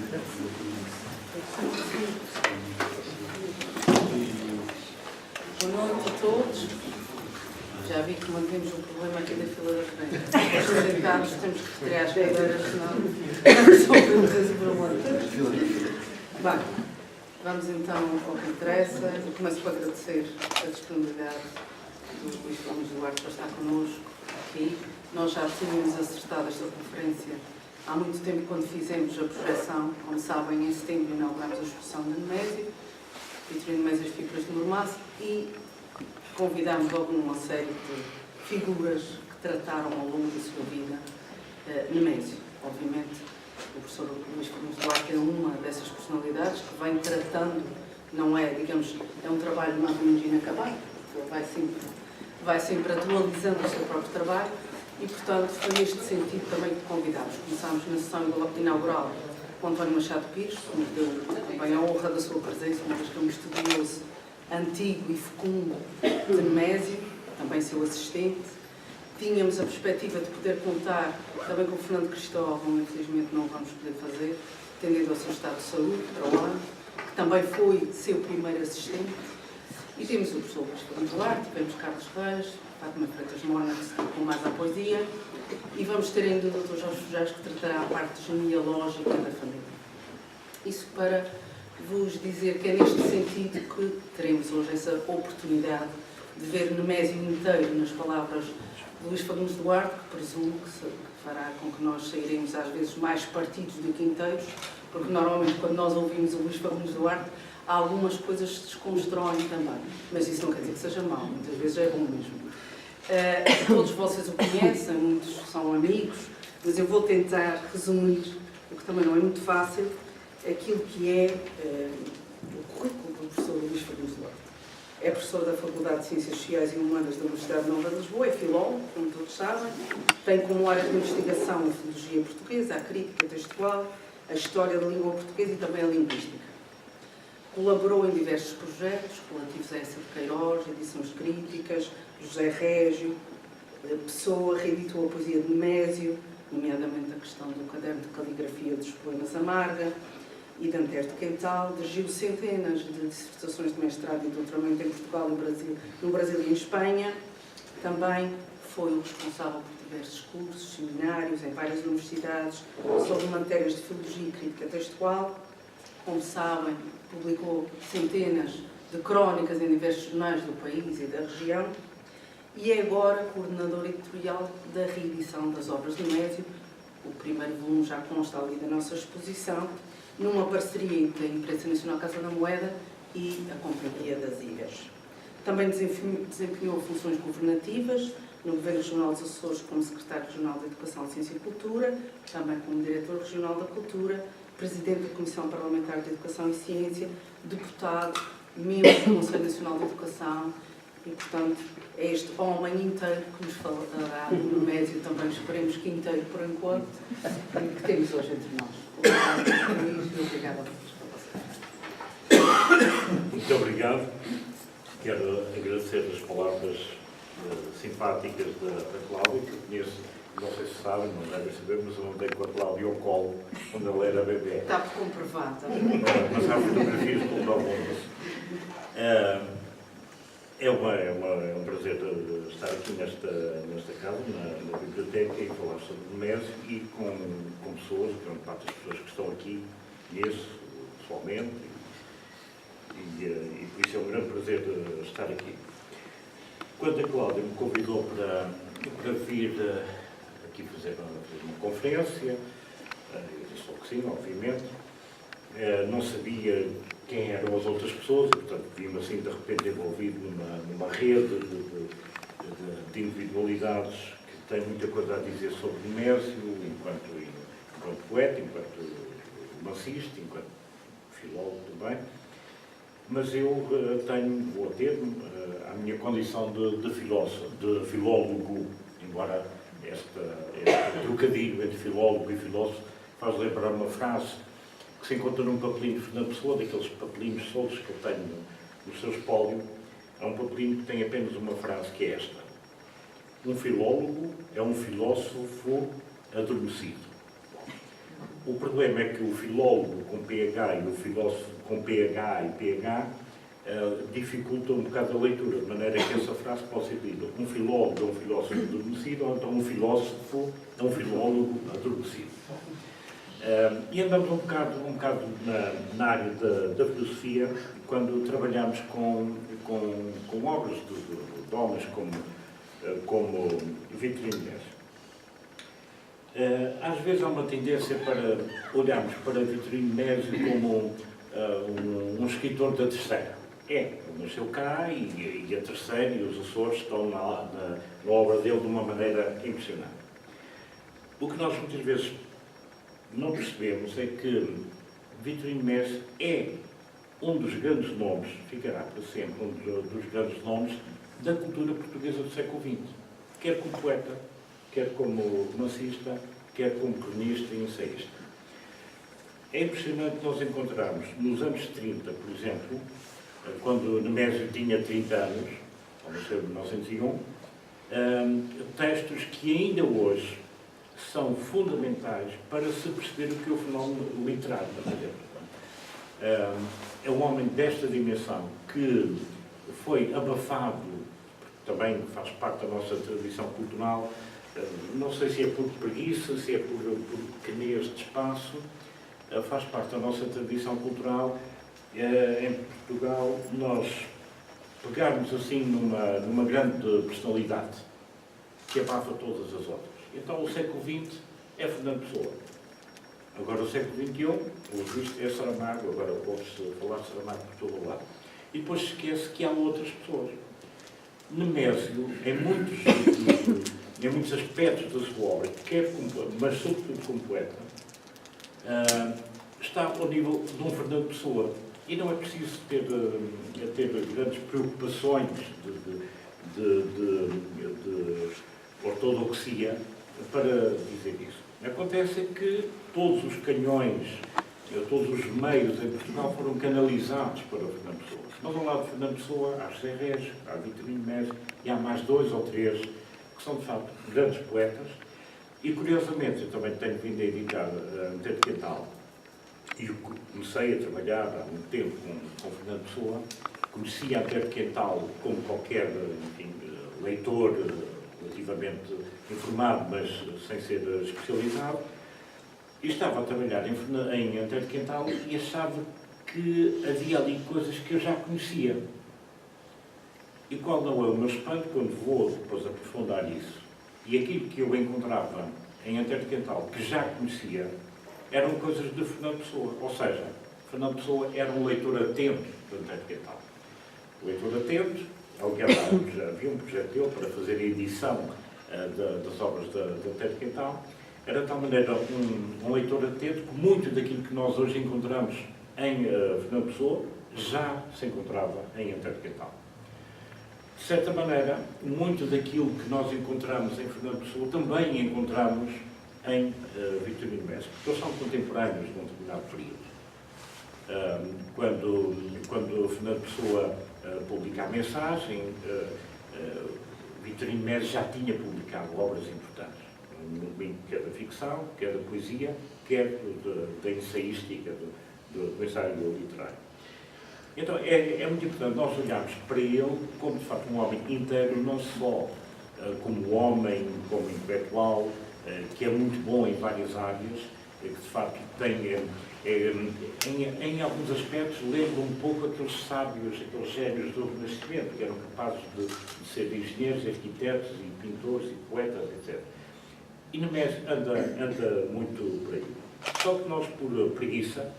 Boa noite a todos. Já vi que mantemos um problema aqui da fila da frente. Sentados, temos que retirar as cadeiras, senão resolvemos esse problema. Bem, vamos então ao que interessa. Eu começo por agradecer a disponibilidade do Luís Gomes Duarte para estar connosco aqui. Nós já tínhamos acertado esta conferência há muito tempo, quando fizemos a projeção. Como sabem, em setembro inauguramos a exposição de Nemésio, Vitorino Nemésio, as Figuras de Mormaço, e convidámos logo uma série de figuras que trataram ao longo da sua vida Nemésio. Obviamente, o professor Luís Gomes Duarte é uma dessas personalidades que vem tratando, não é, digamos, é um trabalho mais ou menos inacabado, porque vai sempre atualizando o seu próprio trabalho. E, portanto, foi neste sentido também que convidámos. Começámos na sessão inaugural com António Machado Pires, que nos deu também a honra da sua presença, uma vez que é um estudioso antigo e fecundo de Nemésio, também seu assistente. Tínhamos a perspectiva de poder contar também com o Fernando Cristóvão, infelizmente não o vamos poder fazer, atendendo ao seu estado de saúde para o ano, que também foi seu primeiro assistente. E temos o professor Luís Gomes Duarte, tivemos Carlos Reis, Fátima Freitas Mona, que se dedicou mais à poesia, e vamos ter ainda o Dr. Jorge Fujás, que tratará a parte genealógica da família. Isso para vos dizer que é neste sentido que teremos hoje essa oportunidade de ver Nemésio inteiro nas palavras de Luís Gomes Duarte, que presumo que fará com que nós sairemos às vezes mais partidos do que inteiros, porque normalmente quando nós ouvimos o Luís Gomes Duarte, há algumas coisas que se desconstroem também, mas isso não quer dizer que seja mau, muitas vezes é bom mesmo. Todos vocês o conhecem, muitos são amigos, mas eu vou tentar resumir, o que também não é muito fácil, aquilo que é o currículo do professor Luís Gomes Duarte. É professor da Faculdade de Ciências Sociais e Humanas da Universidade Nova de Lisboa, é filólogo, como todos sabem, tem como área de investigação a filologia portuguesa, a crítica textual, a história da língua portuguesa e também a linguística. Colaborou em diversos projetos relativos a Essa de Queiroz, edições críticas, José Régio, Pessoa, reeditou a poesia de Nemésio, nomeadamente a questão do caderno de caligrafia dos poemas Amarga e de Antero de Quental, dirigiu centenas de dissertações de mestrado e doutoramento em Portugal, no Brasil e em Espanha. Também foi o responsável por diversos cursos, seminários em várias universidades sobre matérias de filologia e crítica textual. Como sabem, publicou centenas de crónicas em diversos jornais do país e da região e é agora coordenador editorial da reedição das obras de Nemésio. O primeiro volume já consta ali da nossa exposição, numa parceria entre a Imprensa Nacional Casa da Moeda e a Companhia das Ilhas. Também desempenhou funções governativas no Governo Regional dos Açores como Secretário Regional da Educação, Ciência e Cultura, também como Diretor Regional da Cultura, Presidente da Comissão Parlamentar de Educação e Ciência, deputado, membro do Conselho Nacional de Educação e, portanto, é este homem inteiro que nos falará no Nemésio, também esperemos que inteiro por enquanto, que temos hoje entre nós. Obrigada a todos. Muito obrigado. Quero agradecer as palavras simpáticas da Cláudia, que eu conheço. Não sei se sabem, não devem saber, mas eu andei com a Cláudia ao colo quando ela era bebê. Está comprovado. Mas há fotografias que não é um prazer estar aqui nesta casa, na biblioteca, e falar sobre Nemésio e com pessoas, que grande parte das pessoas que estão aqui conheço pessoalmente, e por isso é um grande prazer estar aqui. Quando a Cláudia me convidou para vir aqui fazer uma conferência, eu disse logo que sim, obviamente. Não sabia quem eram as outras pessoas, e, portanto, vi-me assim de repente envolvido numa rede de individualidades que têm muita coisa a dizer sobre Nemésio, enquanto poeta, enquanto romancista, enquanto filólogo também. Mas eu vou ter a minha condição de filólogo, embora este trocadilho entre filólogo e filósofo faz lembrar uma frase que se encontra num papelinho de Fernando Pessoa, daqueles papelinhos soltos que eu tenho no seu espólio. Há um papelinho que tem apenas uma frase, que é esta: um filólogo é um filósofo adormecido. O problema é que o filólogo com PH e o filósofo com PH e PH dificultam um bocado a leitura, de maneira que essa frase pode ser dita: um filólogo é um filósofo adormecido, ou então um filósofo é um filólogo adormecido. E andamos um bocado na área da filosofia quando trabalhamos com obras de homens como Vitorino Meza. Às vezes há uma tendência para olharmos para Vitorino Meza como um escritor da terceira. Nasceu cá e a terceira e os Açores estão na obra dele de uma maneira impressionante. O que nós muitas vezes não percebemos é que Vitorino Meza é um dos grandes nomes, ficará para sempre um dos grandes nomes da cultura portuguesa do século XX, quer como poeta, quer como romancista, quer como cronista e ensaísta. É impressionante nós encontrarmos nos anos 30, por exemplo, quando Nemésio tinha 30 anos, ou nasceu em 1901, textos que ainda hoje são fundamentais para se perceber o que é o fenómeno literário, por exemplo. É um homem desta dimensão que foi abafado, também faz parte da nossa tradição cultural, não sei se é por preguiça, se é por pequenez de espaço, faz parte da nossa tradição cultural. Em Portugal, nós pegarmos assim numa grande personalidade que abafa todas as outras. Então o século XX é Fernando Pessoa. Agora o século XXI, o visto é Saramago, agora pode-se falar de Saramago por todo o lado. E depois se esquece que há outras pessoas. Nemésio, em muitos aspectos da sua obra, mas sobretudo como poeta, está ao nível de um Fernando Pessoa. E não é preciso ter grandes preocupações de ortodoxia para dizer isso. Acontece que todos os canhões, todos os meios em Portugal foram canalizados para o Fernando Pessoa. Mas ao lado de Fernando Pessoa há José Régio, há Vitorino Meza e há mais 2 ou 3 que são, de facto, grandes poetas. E, curiosamente, eu também tenho vindo a editar Antero de Quental e comecei a trabalhar há muito tempo com Fernando Pessoa. Conhecia Antero de Quental como qualquer leitor relativamente informado, mas sem ser especializado. E estava a trabalhar em Antero de Quental e achava que havia ali coisas que eu já conhecia. E qual não é o meu espanto quando vou depois aprofundar isso? E aquilo que eu encontrava em Antero de Quental, que já conhecia, eram coisas de Fernando Pessoa. Ou seja, Fernando Pessoa era um leitor atento de Antero de Quental. O leitor atento, aliás, já havia um projeto dele para fazer a edição das obras de Antero de Quental. Era de tal maneira um leitor atento que muito daquilo que nós hoje encontramos em Fernando Pessoa já se encontrava em Antero de Quental. De certa maneira, muito daquilo que nós encontramos em Fernando Pessoa também encontramos em Vitorino Meza, porque eles são contemporâneos de um determinado período. Quando Fernando Pessoa publica a mensagem, Vitorino Meza já tinha publicado obras importantes, no domínio quer da ficção, quer da poesia, quer da ensaística, do ensaio literário. Então é muito importante nós olharmos para ele como, de facto, um homem inteiro, não só como homem, como intelectual, que é muito bom em várias áreas, que de facto tem, em alguns aspectos, lembra um pouco aqueles sábios, aqueles génios do Renascimento, que eram capazes de ser engenheiros, arquitetos, e pintores, e poetas, etc. E Nemésio anda muito por aí. Só que nós, por preguiça,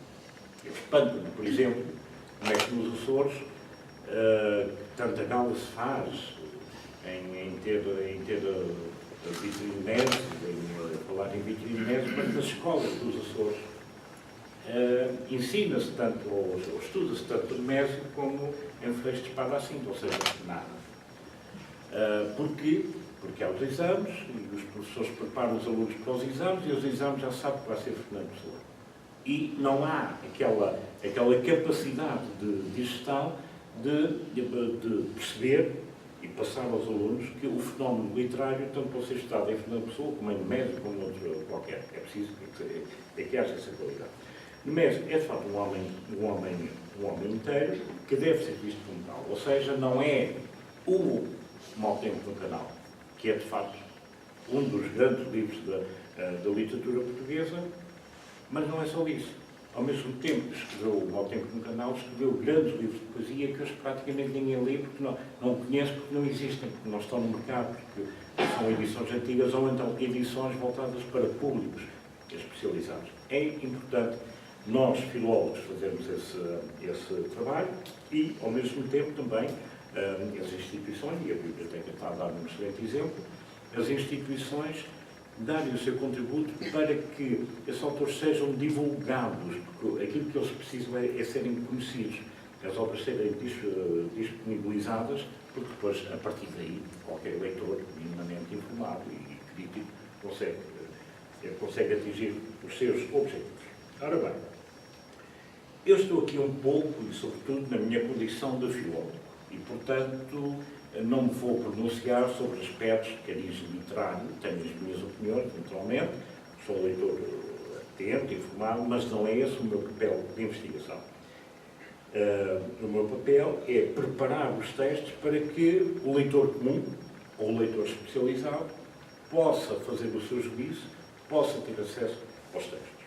espanto-me, por exemplo, como é que nos Açores tanta gala se faz em ter Vitorino Meza, em falar em Vitorino Meza, mas nas escolas dos Açores ensina-se tanto, ou estuda-se tanto Nemésio como em Freixo de Espada à Cinta, ou seja, nada. Porquê? Porque há os exames, e os professores preparam os alunos para os exames, e os exames já sabem que vai ser Fernando Pessoa. E não há aquela capacidade de gestão de perceber e passar aos alunos que o fenómeno literário tanto pode ser estudado em Fernando Pessoa, como em Nemésio, como em outro qualquer. É preciso que haja essa qualidade. Nemésio é, de facto, um homem inteiro que deve ser visto como tal. Ou seja, não é o Mau Tempo no Canal, que é, de facto, um dos grandes livros da literatura portuguesa, mas não é só isso. Ao mesmo tempo que escreveu o Mau Tempo no Canal, escreveu grandes livros de poesia que hoje praticamente ninguém lê, porque não conhece, porque não existem, porque não estão no mercado, porque são edições antigas ou então edições voltadas para públicos especializados. É importante nós, filólogos, fazermos esse trabalho e, ao mesmo tempo, também as instituições, e a Biblioteca está a dar um excelente exemplo, as instituições darem o seu contributo para que esses autores sejam divulgados, porque aquilo que eles precisam é serem conhecidos, as obras serem disponibilizadas, porque depois, a partir daí, qualquer leitor minimamente informado e crítico consegue atingir os seus objetivos. Ora bem, eu estou aqui um pouco, e sobretudo, na minha condição de filólogo, e, portanto, não me vou pronunciar sobre aspectos de cariz literário, tenho as minhas opiniões, naturalmente, sou leitor atento, informado, mas não é esse o meu papel de investigação. O meu papel é preparar os textos para que o leitor comum, ou o leitor especializado, possa fazer o seu juízo, possa ter acesso aos textos.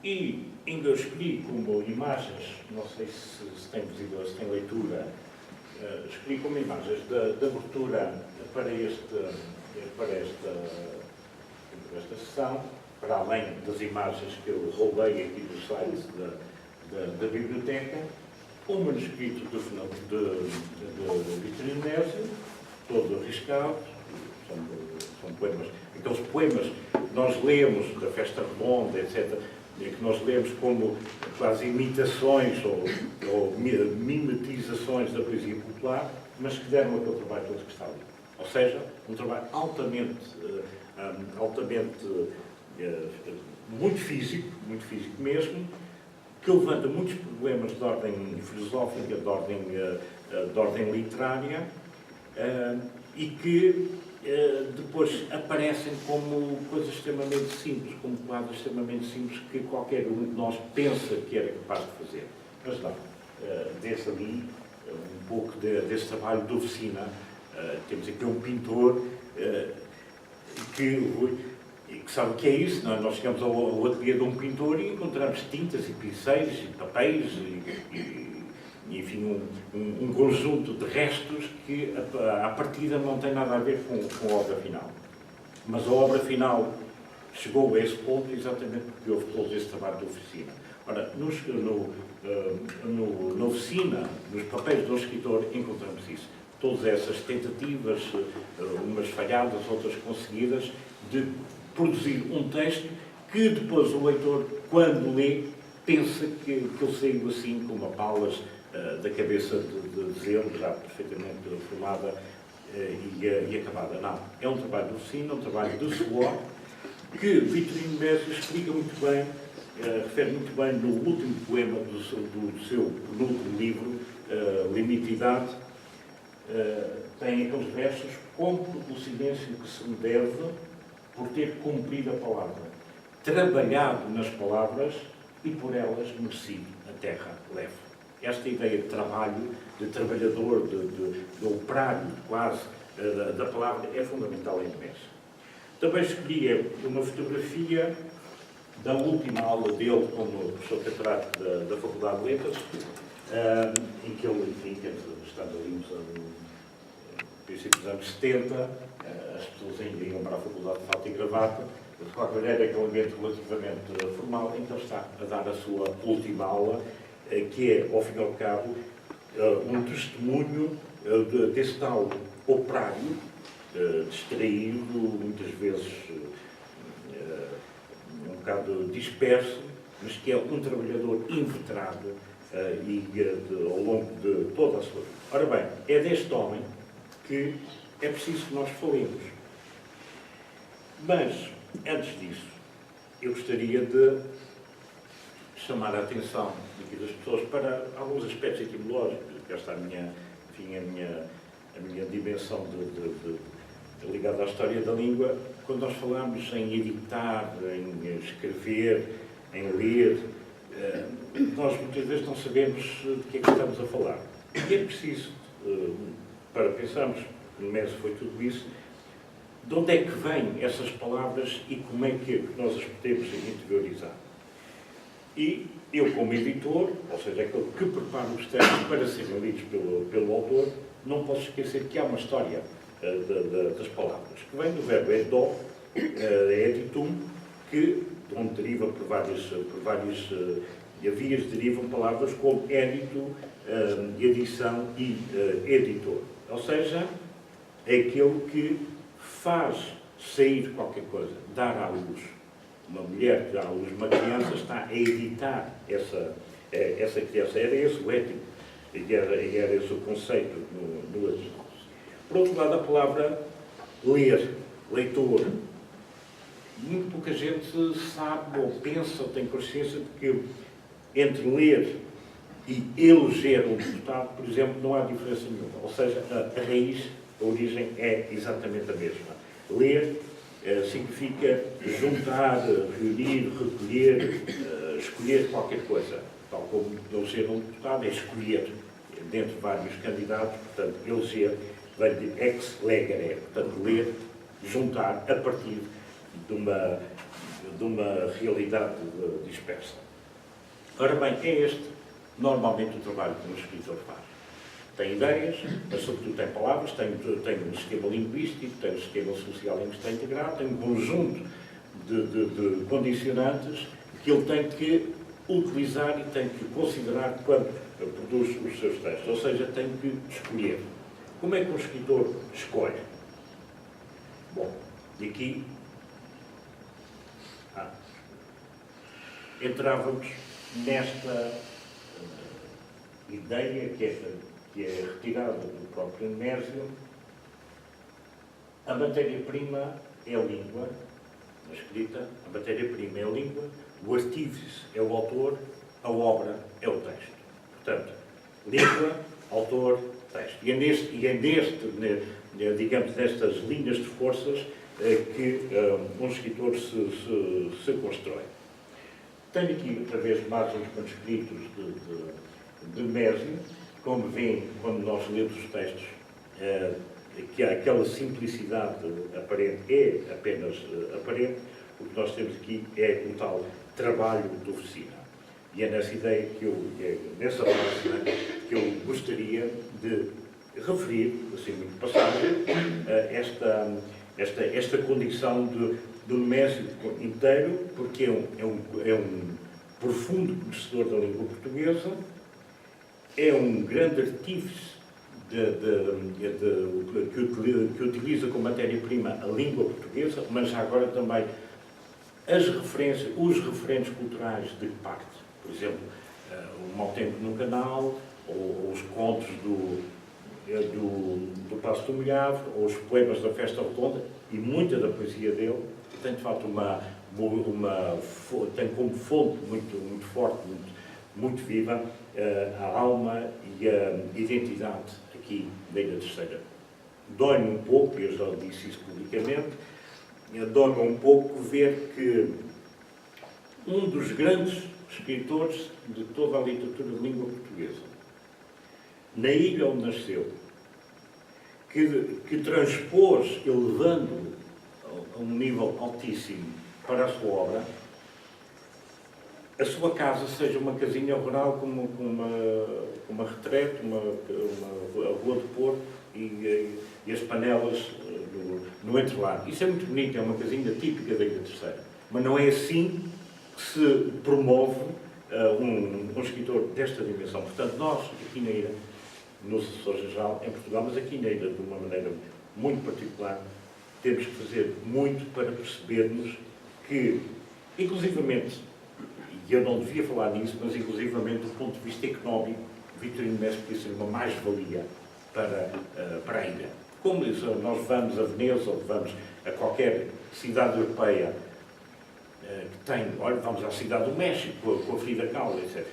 E ainda eu escolhi como imagens, não sei se tem visível, se tem leitura, escolhi como imagens de abertura para esta sessão, para além das imagens que eu roubei aqui do site da biblioteca, um manuscrito de Vitorino Nemésio, todo arriscado, são poemas, aqueles poemas que nós lemos da Festa Redonda, etc., que nós lemos como quase imitações ou mimetizações da poesia popular, mas que deram aquele trabalho todo que está ali. Ou seja, um trabalho altamente muito físico mesmo, que levanta muitos problemas de ordem filosófica, de ordem literária, e que depois aparecem como coisas extremamente simples, como quadros extremamente simples que qualquer um de nós pensa que era capaz de fazer. Mas não, desde ali, um pouco desse trabalho de oficina, temos aqui um pintor que sabe o que é isso, não é? Nós chegamos ao ateliê de um pintor e encontramos tintas e pincéis e papéis e enfim, um conjunto de restos que, à partida, não tem nada a ver com a obra final. Mas a obra final chegou a esse ponto exatamente porque houve todo esse trabalho de oficina. Ora, na oficina, nos papéis de um escritor, encontramos isso. Todas essas tentativas, umas falhadas, outras conseguidas, de produzir um texto que depois o leitor, quando lê, pensa que ele saiu assim, com uma palas da cabeça de zelo, já perfeitamente formada e acabada. Não. É um trabalho de oficina, um trabalho de suor, que Vitorino Nemésio explica muito bem, refere muito bem no último poema do seu penúltimo livro, Limitidade. Tem aqueles versos: compro o silêncio que se me deve por ter cumprido a palavra, trabalhado nas palavras e por elas merecido a terra leve. Esta ideia de trabalho, de trabalhador, de operário, quase, da palavra, é fundamental em Nemésio. Também escolhi uma fotografia da última aula dele como professor catedrático da Faculdade de Letras, em que ele, enfim, estando ali no princípio dos anos 70, as pessoas ainda iam para a Faculdade de fato e gravata, de qualquer maneira é um ambiente relativamente formal, então está a dar a sua última aula, que é, ao fim e ao cabo, um testemunho desse tal operário, distraído, muitas vezes um bocado disperso, mas que é um trabalhador inveterado ao longo de toda a sua vida. Ora bem, é deste homem que é preciso que nós falemos. Mas, antes disso, eu gostaria de chamar a atenção aqui das pessoas para alguns aspectos etimológicos. Cá está a minha a minha dimensão ligada à história da língua, quando nós falamos em editar, em escrever, em ler, nós muitas vezes não sabemos de que é que estamos a falar. E é preciso, para pensarmos, no MES foi tudo isso, de onde é que vêm essas palavras e como é que nós as podemos interiorizar. E eu, como editor, ou seja, aquele que prepara os textos para serem lidos pelo autor, não posso esquecer que há uma história das palavras, que vem do verbo edó, editum, que, de onde deriva por várias vias, derivam palavras como édito, edição e editor. Ou seja, é aquele que faz sair qualquer coisa, dar à luz. Uma mulher que dá à luz uma criança está a editar essa criança. Era esse o ético, e era esse o conceito no latim. Por outro lado, a palavra ler, leitor. Muito pouca gente sabe, ou pensa, ou tem consciência de que entre ler e eleger um deputado, por exemplo, não há diferença nenhuma. Ou seja, a raiz, a origem é exatamente a mesma. Ler significa juntar, reunir, recolher, escolher qualquer coisa. Tal como eleger um deputado é escolher dentre vários candidatos, portanto, eleger vem de ex legere, portanto, ler, juntar a partir de uma realidade dispersa. Ora bem, é este normalmente o trabalho que um escritor faz. Tem ideias, mas sobretudo tem palavras, tem um esquema linguístico, tem um esquema social em que está integrado, tem um conjunto de condicionantes que ele tem que utilizar e tem que considerar quando produz os seus textos. Ou seja, tem que escolher. Como é que um escritor escolhe? Bom, e aqui entrávamos nesta ideia que é retirada do próprio Nésio. A matéria-prima é a língua, a escrita, a matéria-prima é a língua, o artífice é o autor, a obra é o texto. Portanto, língua, autor, texto. E é digamos, nestas linhas de forças que um escritor se constrói. Tenho aqui, outra vez, mais uns manuscritos de Mésio. Como veem, quando nós lemos os textos, que aquela simplicidade aparente é apenas aparente. O que nós temos aqui é o tal trabalho de oficina. E é nessa ideia nessa base, que eu gostaria de referir, assim muito passagem, esta condição do Mésio inteiro, porque é um profundo conhecedor da língua portuguesa, é um grande artífice que utiliza como matéria-prima a língua portuguesa, mas já agora também os referentes culturais de que parte. Por exemplo, o Mau Tempo no Canal, ou os contos do Paço do Milhavo, ou os poemas da Festa Redonda, e muita da poesia dele tem, de facto, tem como fonte muito forte, muito viva, a alma e a identidade aqui da Ilha Terceira. Dói-me um pouco, eu já disse isso publicamente, dói-me um pouco ver que um dos grandes escritores de toda a literatura de língua portuguesa, na ilha onde nasceu, que transpôs, elevando a um nível altíssimo para a sua obra, a sua casa seja uma casinha rural com uma retrete, a rua do Porto e as panelas no entrelado. Isso é muito bonito, é uma casinha típica da Ilha Terceira. Mas não é assim que se promove um escritor desta dimensão. Portanto, nós, aqui na ilha, no Assessor Geral, em Portugal, mas aqui na ilha, de uma maneira muito particular, temos que fazer muito para percebermos que, inclusivamente, e eu não devia falar nisso, mas inclusivamente do ponto de vista económico, Vitorino Mésio podia ser uma mais-valia para a ilha. Como nós vamos a Veneza ou vamos a qualquer cidade europeia que tem, olha, vamos à cidade do México com a Frida Kahlo, etc.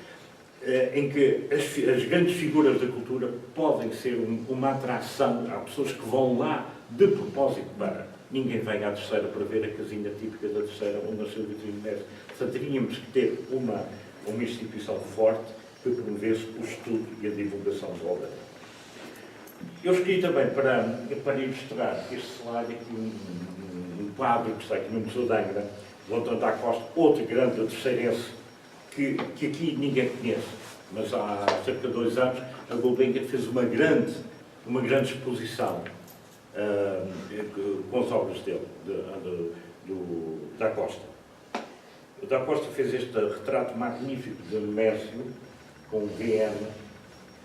em que as grandes figuras da cultura podem ser uma atração. Há pessoas que vão lá de propósito para. Ninguém vem à Terceira para ver a casinha típica da Terceira, onde nasceu Vitorino Mestre. Portanto, teríamos que ter uma instituição forte que promovesse o estudo e a divulgação da obra. Eu escolhi também, para ilustrar este slide, aqui um quadro que está aqui no Museu de Angra, de Antônio da Costa, outro grande terceirense, que aqui ninguém conhece, mas há cerca de 2 anos a Gulbenkian fez uma grande exposição com as obras dele, da Costa. O da Costa fez este retrato magnífico de Mércio, com o VM.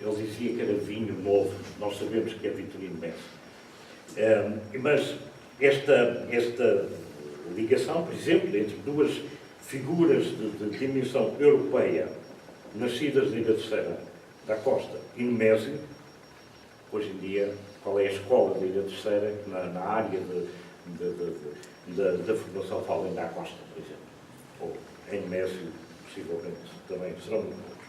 Ele dizia que era vinho novo, nós sabemos que é Vitorino Mércio. Mas esta ligação, por exemplo, entre duas figuras de dimensão europeia, nascidas na Ilha Terceira da Costa e Nemésio, hoje em dia, qual é a escola da Ilha Terceira, que na área da formação fala ainda à Costa, por exemplo. Ou em Nemésio, possivelmente, também serão muito poucos.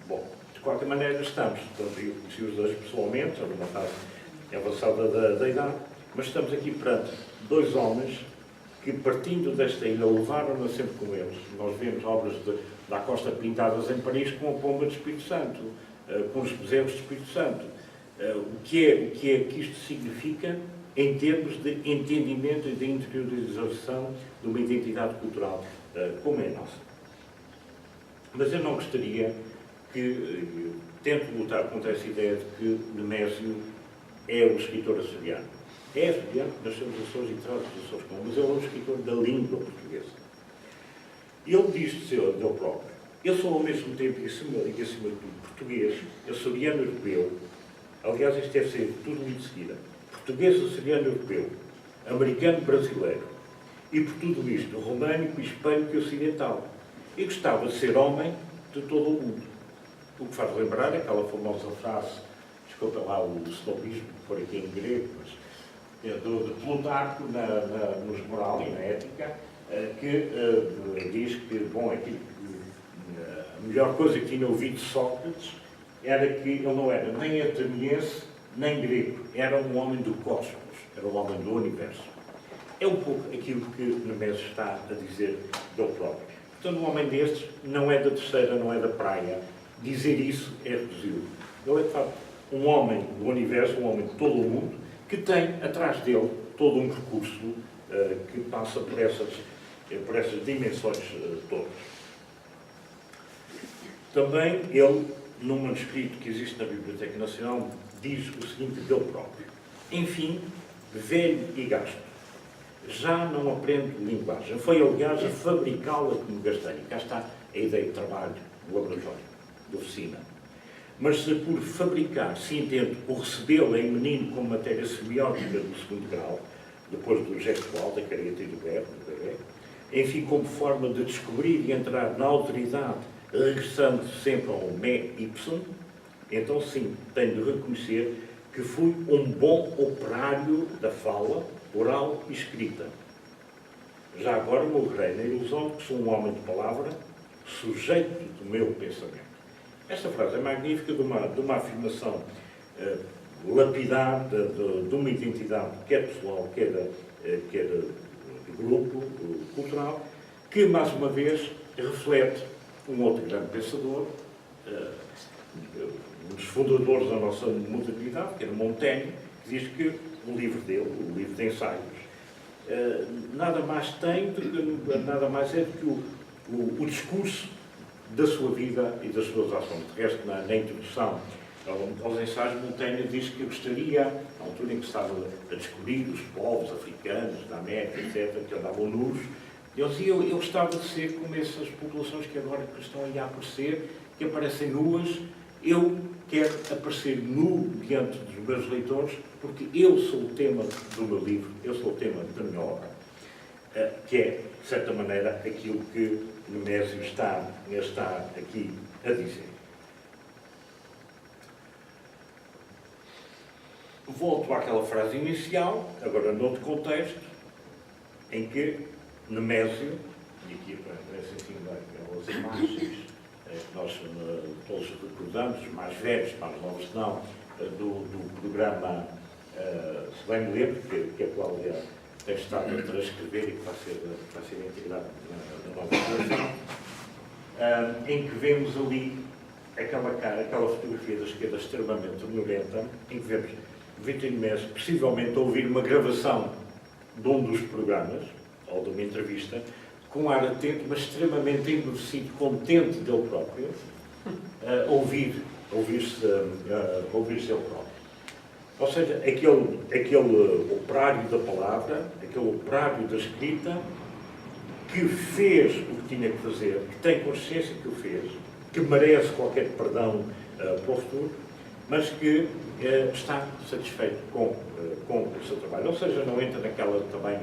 Bom, de qualquer maneira, estamos, eu conheci os dois pessoalmente, já numa fase avançada da idade, mas estamos aqui perante 2 homens que, partindo desta ilha, levaram-na sempre com eles. Nós vemos obras da Costa pintadas em Paris com a pomba do Espírito Santo, com os bezerros do Espírito Santo. O que é que isto significa em termos de entendimento e de interiorização de uma identidade cultural como é a nossa. Mas eu não gostaria que, tento lutar contra essa ideia de que Nemésio é um escritor açoriano. É açoriano, nasceu nos Açores e traz os Açores com, mas ele é um escritor da língua portuguesa. Ele diz de dele próprio: eu sou ao mesmo tempo e acima de tudo português, açoriano europeu. Aliás, isto deve ser tudo muito de seguida. Português, açoriano europeu, americano brasileiro. E por tudo isto, românico, hispânico e ocidental. E gostava de ser homem de todo o mundo. O que faz lembrar aquela famosa frase, desculpa lá o snobismo, por aqui em grego, mas de Plutarco nos Moral e na Ética, que diz que, bom, aquilo a melhor coisa que tinha ouvido Sócrates era que ele não era nem ateniense, nem grego, era um homem do cosmos, era um homem do universo. É um pouco aquilo que Nemésio está a dizer dele próprio. Portanto, um homem destes não é da Terceira, não é da praia. Dizer isso é reduzi-lo. Ele é, de facto, um homem do universo, um homem de todo o mundo, que tem atrás dele todo um percurso que passa por essas dimensões todas. Também ele, num manuscrito que existe na Biblioteca Nacional, diz o seguinte dele próprio: enfim, velho e gasto, já não aprendo linguagem. Foi, aliás, a fabricá-la que me gastei. E cá está a ideia de trabalho, do laboratório, de oficina. Mas se por fabricar se entende o recebê-la em menino como matéria semiótica do 2º grau, depois do gestual, da careta e do verbo, enfim, como forma de descobrir e entrar na autoridade, regressando sempre ao me ipsum, então sim, tenho de reconhecer que fui um bom operário da fala, oral e escrita. Já agora morrerei na ilusão de que sou um homem de palavra, sujeito do meu pensamento. Esta frase é magnífica, de uma afirmação lapidar de uma identidade, quer pessoal, quer de grupo cultural, que, mais uma vez, reflete um outro grande pensador, um dos fundadores da nossa modernidade, que era Montaigne, que diz que o livro dele, o livro de ensaios, nada mais é do que o discurso da sua vida e das suas ações. De resto, na introdução aos ensaios, Montaigne diz que gostaria, na altura em que estava a descobrir os povos africanos, da América, etc., que andavam nus, ele dizia: eu gostava de ser como essas populações que agora estão aí a aparecer, que aparecem nuas. Eu quero aparecer nu diante dos meus leitores, porque eu sou o tema do meu livro, eu sou o tema da minha obra, que é, de certa maneira, aquilo que Nemésio está aqui a dizer. Volto àquela frase inicial, agora noutro contexto, em que Nemésio, e aqui aparecem assim aquelas imagens nós todos recordamos, os mais velhos, mais novos não, do programa, se bem me lembro, que a Cláudia tem estado a transcrever e que vai ser integrado na nova geração, em que vemos ali aquela fotografia da esquerda extremamente nojenta, em que vemos Vitorino Messe possivelmente ouvir uma gravação de um dos programas, ou de uma entrevista, com um ar atento, mas extremamente endurecido, contente dele próprio, ouvir-se ele próprio. Ou seja, aquele operário da palavra, aquele operário da escrita, que fez o que tinha que fazer, que tem consciência que o fez, que merece qualquer perdão para o futuro, mas que está satisfeito com o seu trabalho. Ou seja, não entra naquela também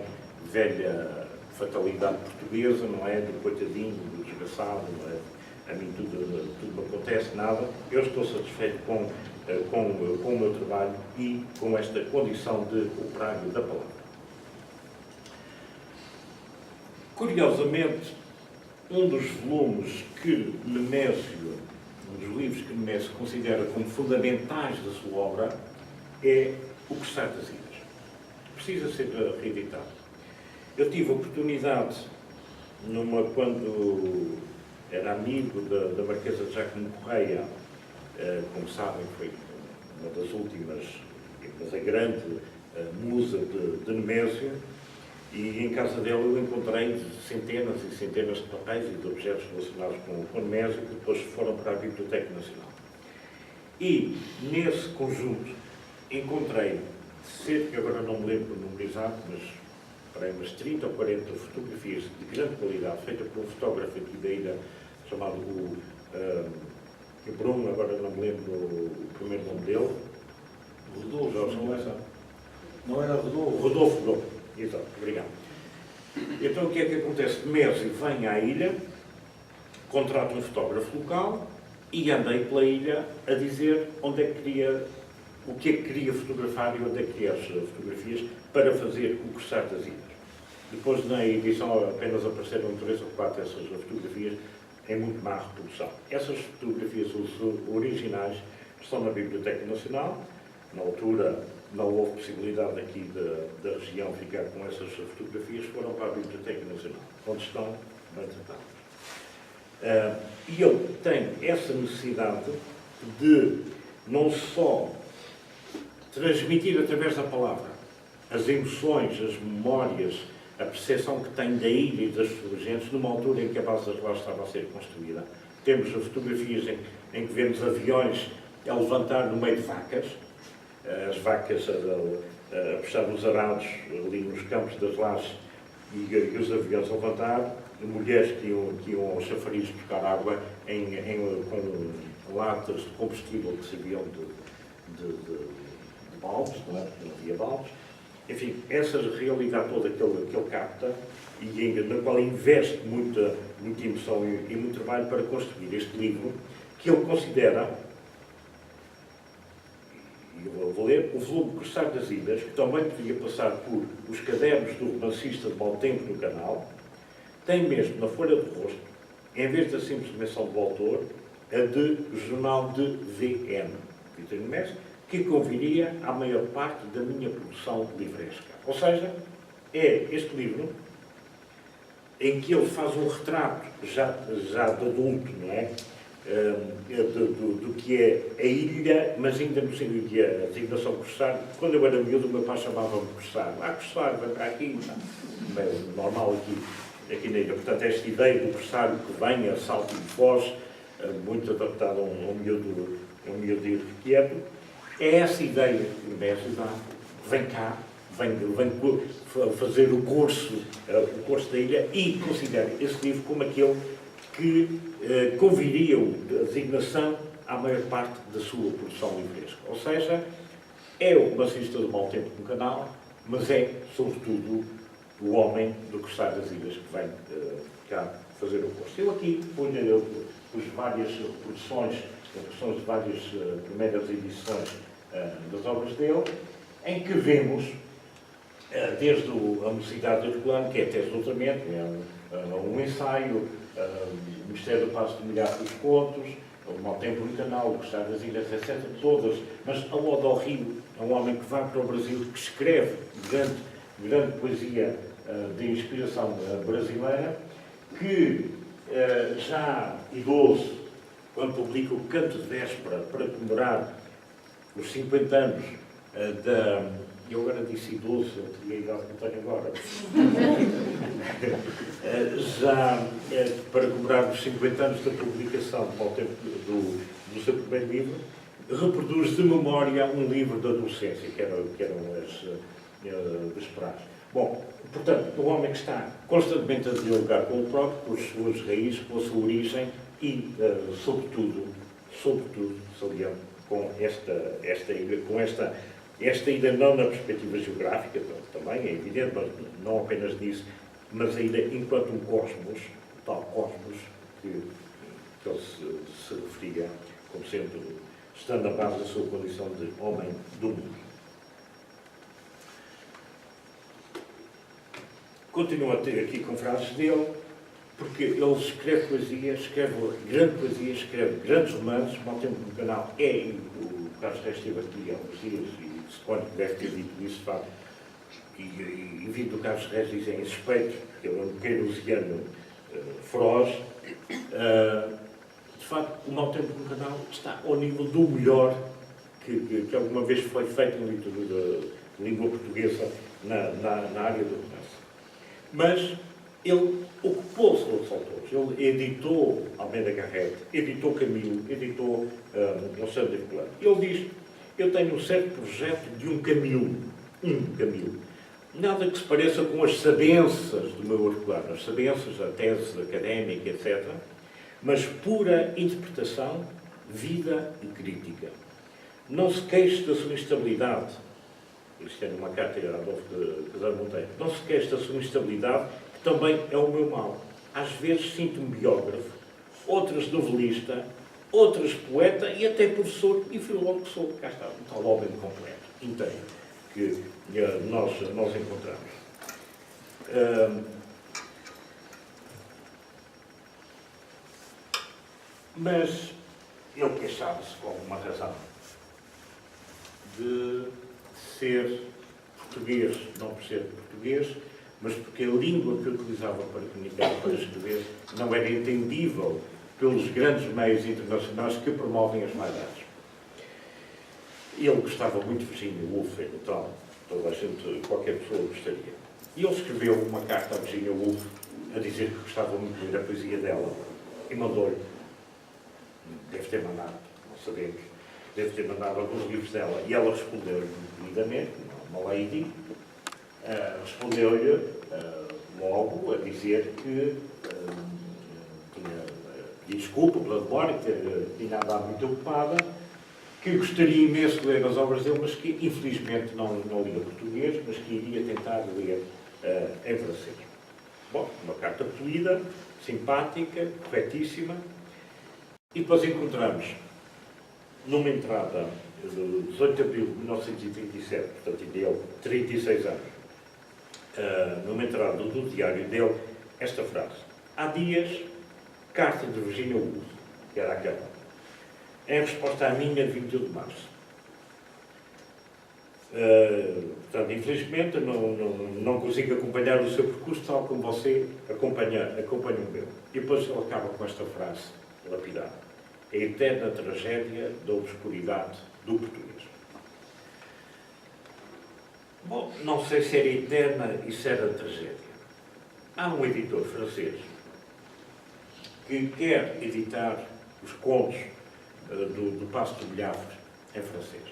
velha fatalidade portuguesa, não é? Do coitadinho, do desgraçado, não é? A mim tudo me acontece, nada. Eu estou satisfeito com o meu trabalho e com esta condição de operário da palavra. Curiosamente, um dos volumes que Nemésio, um dos livros que Nemésio considera como fundamentais da sua obra, é O Crescer das Ilhas. Precisa ser reeditado. Eu tive a oportunidade, quando era amigo da Marquesa de Jácome Correia, como sabem, foi uma das últimas, mas a grande musa de Nemésio, e em casa dela eu encontrei centenas e centenas de papéis e de objetos relacionados com Nemésio, que depois foram para a Biblioteca Nacional. E, nesse conjunto, encontrei cerca, agora não me lembro o número exato, mas para umas 30 ou 40 fotografias de grande qualidade, feitas por um fotógrafo aqui da ilha, chamado o Bruno, agora não me lembro o primeiro nome dele. Rodolfo, não era Rodolfo? Rodolfo, exato, obrigado. Então o que é que acontece? Nemésio vem à ilha, contrata um fotógrafo local e andei pela ilha a dizer onde é que queria, o que é que queria fotografar e onde é que queria as fotografias para fazer o Crescer das Ilhas. Depois na edição apenas apareceram 3 ou 4 dessas fotografias em muito má reprodução. Essas fotografias originais estão na Biblioteca Nacional. Na altura não houve possibilidade aqui da região ficar com essas fotografias, foram para a Biblioteca Nacional, onde estão bem tratadas. E ele tem essa necessidade de não só transmitir através da palavra as emoções, as memórias, a percepção que tem da ilha e das suas gentes, numa altura em que a base das lajes estava a ser construída. Temos fotografias em que vemos aviões a levantar no meio de vacas, as vacas a puxar os arados ali nos campos das lajes e os aviões a levantar, mulheres que iam aos chafarizes buscar água com latas de combustível que serviam de baldes, não é? Porque não havia baldes. Enfim, essa realidade toda que ele capta e na qual investe muita emoção e muito trabalho para construir este livro, que ele considera, e eu vou ler, o volume Crescer das Ilhas, que também podia passar por os cadernos do romancista de mau tempo no canal, tem mesmo na folha do rosto, em vez da simples menção do autor, a de jornal de VN, Vitorino Messe, que conviria à maior parte da minha produção livresca. Ou seja, é este livro em que ele faz um retrato já de adulto, não é? Do que é a ilha, mas ainda no sentido de a designação Crescer. Quando eu era miúdo, o meu pai chamava-me Crescer. Crescer, vem para aqui. Bem, normal aqui na ilha. Portanto, esta ideia do Crescer que vem a salto de voz, muito adaptada a um miúdo irrequieto, é essa ideia que o Nemésio dá. Vem cá, vem fazer o curso da ilha e considera esse livro como aquele que conviria a designação à maior parte da sua produção livresca. Ou seja, é o romancista do mau tempo no canal, mas é, sobretudo, o homem do Crescer das Ilhas que vem cá fazer o curso. Eu aqui pus várias reproduções de várias primeiras edições das obras dele, em que vemos desde a Mocidade do Herculano, que é a tese de doutoramento, um ensaio, o Mistério do Passo do Milhar dos Contos, o Mau Tempo no Canal, o Gostar das Ilhas, etc. Todas. Mas a Ode ao Rio é um homem que vai para o Brasil, que escreve grande poesia de inspiração brasileira, que já idoso, quando publica o Canto de Véspera para comemorar os 50 anos da... Eu agora disse idoso, eu tinha a idade que eu tenho agora. Já para comemorar os 50 anos da publicação ao tempo do seu primeiro livro, reproduz de memória um livro da adolescência, que eram as Despraz. Bom, portanto, um homem que está constantemente a dialogar com o próprio, com as suas raízes, com a sua origem e, sobretudo, saliento, com esta ida não na perspectiva geográfica, também é evidente, mas não apenas disso, mas ainda enquanto um cosmos, tal cosmos que ele se referia, como sempre, estando na base da sua condição de homem do mundo. Continuo a ter aqui com frases dele, porque ele escreve poesia, escreve grande poesia, escreve grandes romances. Mau Tempo no Canal o Carlos Reis esteve aqui há uns dias e suponho que deve ter dito isso, de facto, e vindo do Carlos Reis dizem em respeito, porque ele é um queirosiano feroz. De facto, o Mau Tempo no Canal está ao nível do melhor que alguma vez foi feito em literatura de língua portuguesa na área do romance. Mas ele ocupou-se de outros autores. Ele editou Almeida Garrett, editou Camilo, editou Alexandre de Herculano. Ele diz: eu tenho um certo projeto de um Camilo. Nada que se pareça com as sabenças do meu Herculano, as sabenças, a tese académica, etc., mas pura interpretação, vida e crítica. Não se queixe da sua instabilidade. Isto é numa carta a Adolfo Casar Monteiro. Não se queixe da sua instabilidade, que também é o meu mal. Às vezes sinto-me biógrafo, outras novelista, outras poeta e até professor e filólogo que sou. Cá está, um tal homem completo, inteiro, que nós encontramos. Mas ele queixava-se com alguma razão de ser português, não por ser português, mas porque a língua que utilizava para comunicar, para escrever, não era entendível pelos grandes meios internacionais que promovem as vaidades. Ele gostava muito de Virginia Woolf, então, toda a gente, qualquer pessoa gostaria. E ele escreveu uma carta a Virginia Woolf a dizer que gostava muito de ler a poesia dela e mandou-lhe. Deve ter mandado, não sabemos, deve ter mandado alguns livros dela. E ela respondeu-lhe devidamente, uma lady, respondeu-lhe logo a dizer que tinha pedido desculpa pela demora, que tinha andado muito ocupada, que gostaria imenso de ler as obras dele, mas que infelizmente não lia português, mas que iria tentar ler em francês. Bom, uma carta polida, simpática, corretíssima, e depois encontramos, numa entrada de 18 de abril de 1937, portanto, ele 36 anos, numa entrada do diário dele, esta frase: há dias, carta de Virginia Woolf, que era aquela, em resposta à minha de 21 de março. Portanto, infelizmente, não consigo acompanhar o seu percurso tal como você acompanha o meu. E depois ele acaba com esta frase lapidar: a eterna tragédia da obscuridade do português. Bom, não sei se era eterna e se era tragédia. Há um editor francês que quer editar os contos do Passo do Milhavre em francês.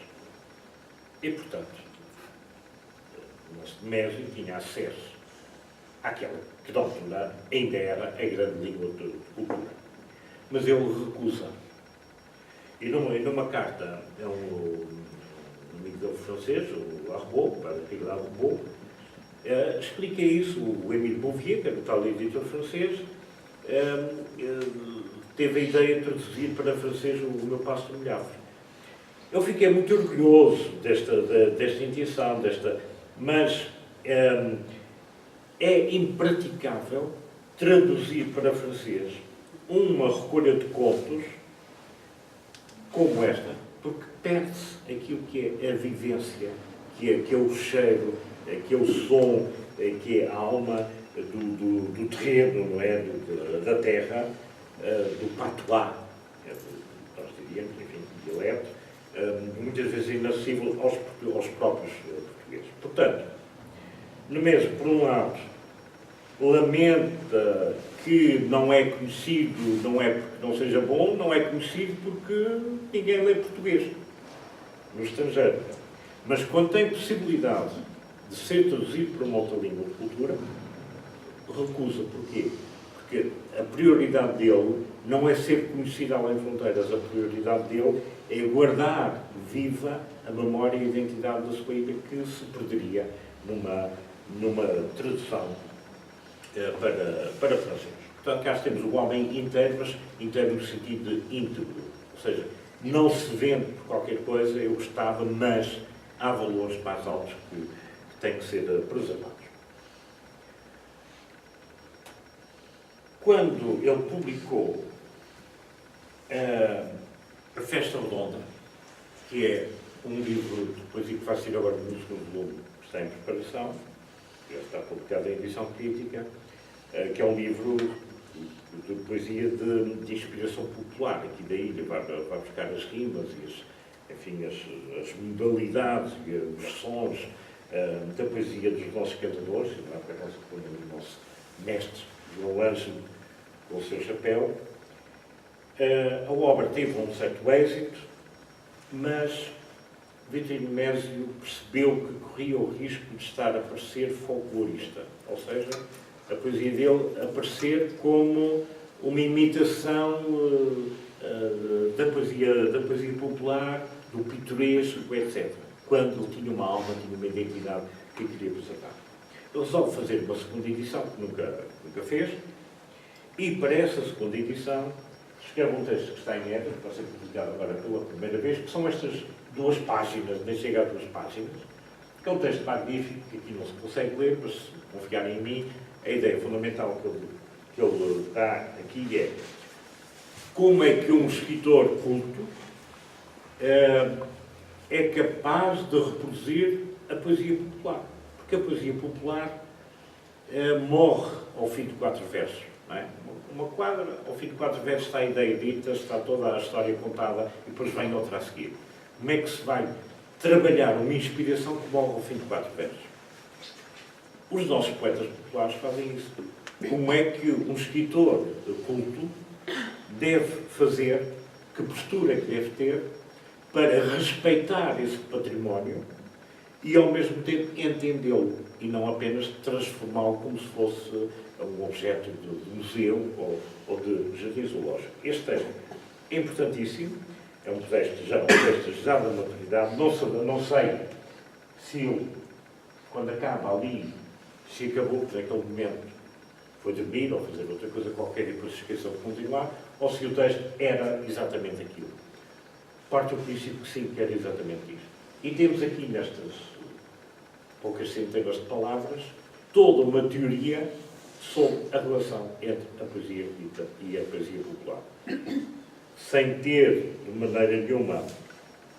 E, portanto, o Mésio tinha acesso àquela que, na altura, ainda era a grande língua de cultura. Mas ele recusa. E numa carta a um amigo dele francês, o Arbeau, para a Arbeau, explica isso. O Émile Bouvier, que era o tal editor francês, teve a ideia de traduzir para francês o meu Passo do Milhavre. Eu fiquei muito orgulhoso desta intenção, mas é impraticável traduzir para francês uma recolha de contos como esta, porque perde-se aquilo que é a vivência, que é o cheiro, que é o som, que é a alma do terreno, não é? Da terra, do patois, nós diríamos, enfim, dialeto, muitas vezes inacessível aos próprios portugueses. Portanto, no mesmo, por um lado, lamenta que não é conhecido, não é porque não seja bom, não é conhecido porque ninguém lê português no estrangeiro. Mas quando tem possibilidade de ser traduzido para uma outra língua de cultura, recusa. Porquê? Porque a prioridade dele não é ser conhecido além de fronteiras, a prioridade dele é guardar viva a memória e a identidade da sua ilha, que se perderia numa tradução para francês. Portanto, cá temos o homem inteiro, mas inteiro no sentido de íntegro. Ou seja, não se vende por qualquer coisa, eu gostava, mas há valores mais altos que têm que ser preservados. Quando ele publicou A Festa Redonda, que é um livro de poesia que vai ser agora no segundo volume, que está em preparação, já está publicado em edição crítica, que é um livro de poesia de inspiração popular aqui da ilha, vai buscar as rimas e as modalidades e os sons da poesia dos nossos cantadores, não é? Para nós, o nosso mestre João Ângelo com o seu chapéu. A obra teve um certo êxito, mas Vitorino Mésio percebeu que corria o risco de estar a parecer folclorista, ou seja, a poesia dele aparecer como uma imitação da poesia popular, do pitoresco, etc. Quando ele tinha uma alma, tinha uma identidade que queria preservar. Ele resolve fazer uma segunda edição, que nunca fez, e para essa segunda edição escreve um texto que está em época, que vai ser publicado agora pela primeira vez, que são estas 2 páginas, nem chega a 2 páginas, que é um texto magnífico, que aqui não se consegue ler, mas se confiarem em mim, a ideia fundamental que ele dá aqui é como é que um escritor culto é capaz de reproduzir a poesia popular. Porque a poesia popular morre ao fim de 4 versos. Não é? Uma quadra, ao fim de 4 versos está a ideia dita, está toda a história contada e depois vem outra a seguir. Como é que se vai trabalhar uma inspiração que morre ao fim de 4 versos? Os nossos poetas populares fazem isso. Como é que um escritor culto deve fazer, que postura que deve ter para respeitar esse património e, ao mesmo tempo, entendê-lo e não apenas transformá-lo como se fosse um objeto de museu ou de jardim zoológico. Este texto é importantíssimo, é um texto já da maturidade. Não sei se ele, quando acaba ali, se acabou por aquele momento, foi dormir ou fazer outra coisa qualquer e depois se esqueceu de continuar, ou se o texto era exatamente aquilo. Parte do princípio que sim, que era exatamente isto. E temos aqui, nestas poucas centenas de palavras, toda uma teoria sobre a relação entre a poesia erudita e a poesia popular. Sem ter, de maneira nenhuma,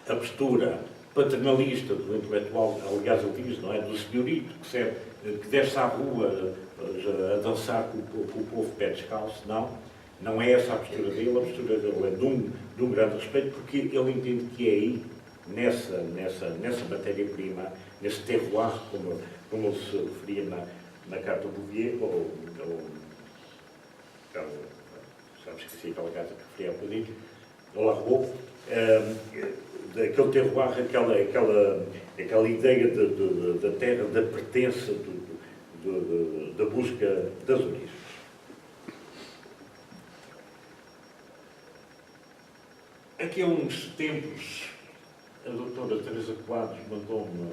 a postura paternalista do intelectual, aliás, ele diz, não é? Do senhorito, que desce à rua a dançar com o povo pé descalço, não é essa a postura dele. A postura dele é de um grande respeito, porque ele entende que é aí, nessa matéria-prima, nesse terroir, como ele se referia na carta do Bouvier, sabes que sim, aquela carta que referia há bocadinho, o Larrot, daquele terroir, aquela ideia da terra, da pertença, da busca das origens. Aqui há uns tempos, a doutora Teresa Quadros mandou-me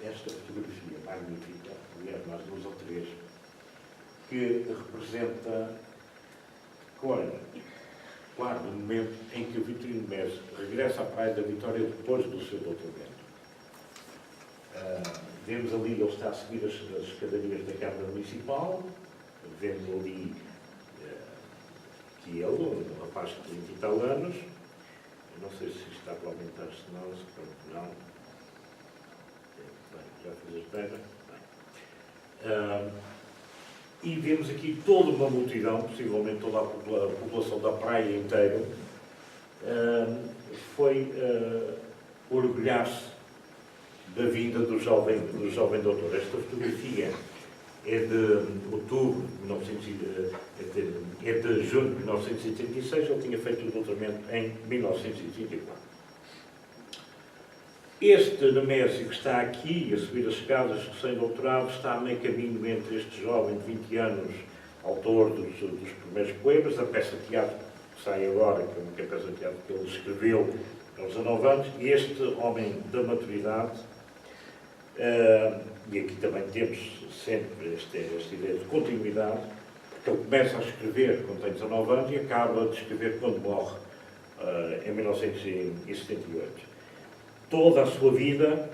esta fotografia magnífica, aliás, mais 2 ou 3, que representa, claro, no momento em que o Vitorino Mésio regressa à Praia da Vitória depois do seu doutoramento. Vemos ali, ele está a subir as escadarias da Câmara Municipal, vemos ali que ele, um rapaz de 30 e tal anos, eu não sei se está para aumentar-se, não. Bem, já fiz a espera. E vemos aqui toda uma multidão, possivelmente toda a população da praia inteira, foi orgulhar-se da vinda do jovem doutor. Esta fotografia é de outubro de 1900, é de junho de 1986, ele tinha feito o doutoramento em 1934. Este Nemésio que está aqui, a subir as escadas, recém-doutorado, está a meio caminho entre este jovem de 20 anos, autor dos primeiros poemas, a peça de teatro que sai agora, que é uma peça de teatro que ele escreveu aos 19 anos, e este homem da maturidade, e aqui também temos sempre esta ideia de continuidade, porque ele começa a escrever quando tem 19 anos e acaba de escrever quando morre, em 1978. Toda a sua vida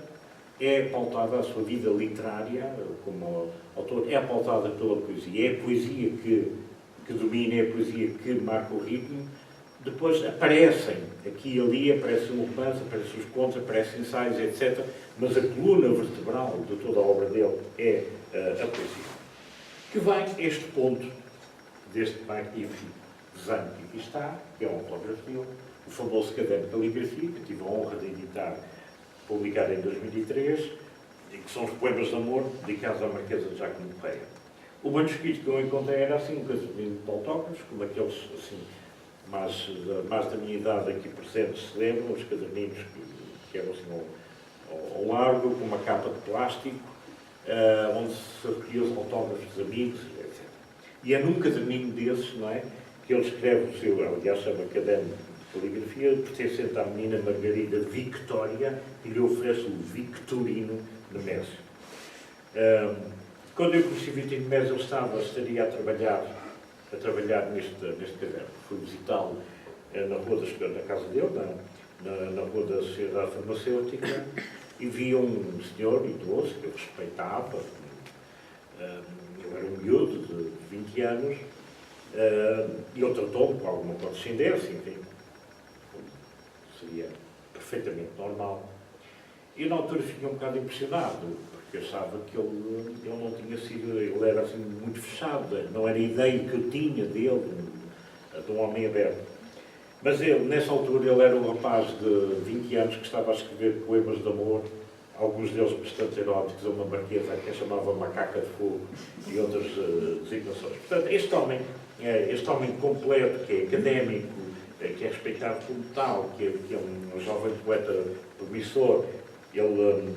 é pautada, a sua vida literária, como autor, é pautada pela poesia. É a poesia que domina, é a poesia que marca o ritmo. Depois aparecem, aqui e ali, aparecem um romance, aparecem os contos, aparecem ensaios, etc. Mas a coluna vertebral de toda a obra dele é a poesia. Que vem este ponto deste magnífico desenho que aqui está, que é um autógrafo dele, o famoso caderno de caligrafia, que tive a honra de editar, publicado em 2003, e que são os poemas de amor dedicados à Marquesa de Giacomo Correia. O manuscrito que eu encontrei era assim, um casamento de autógrafos, como aqueles assim, mais da minha idade aqui presentes se lembram, os caderninhos que eram assim ao largo, com uma capa de plástico, onde se recolhiam os autógrafos dos amigos, etc. E é num caderninho desses, não é, que ele escreve o seu, aliás, chama Caderno de Caligrafia, pertencente à menina Margarida Victória, que lhe oferece o Victorino Nemésio. Quando eu conheci o Victorino Nemésio, ele estaria a trabalhar neste caderno. Fui visitá-lo na rua da casa dele, na rua da Sociedade Farmacêutica, e vi um senhor idoso que eu respeitava. Eu era um miúdo de 20 anos, e ele tratou-me com alguma condescendência, enfim, seria perfeitamente normal. E na altura fiquei um bocado impressionado, porque achava que ele não tinha sido, ele era assim muito fechado, não era a ideia que eu tinha dele, de um homem aberto. Mas ele, nessa altura, ele era um rapaz de 20 anos que estava a escrever poemas de amor, alguns deles bastante eróticos, a uma marquesa que a chamava Macaca de Fogo e outras designações. Portanto, este homem completo, que é académico, que é respeitado como tal, que é um jovem poeta promissor, ele,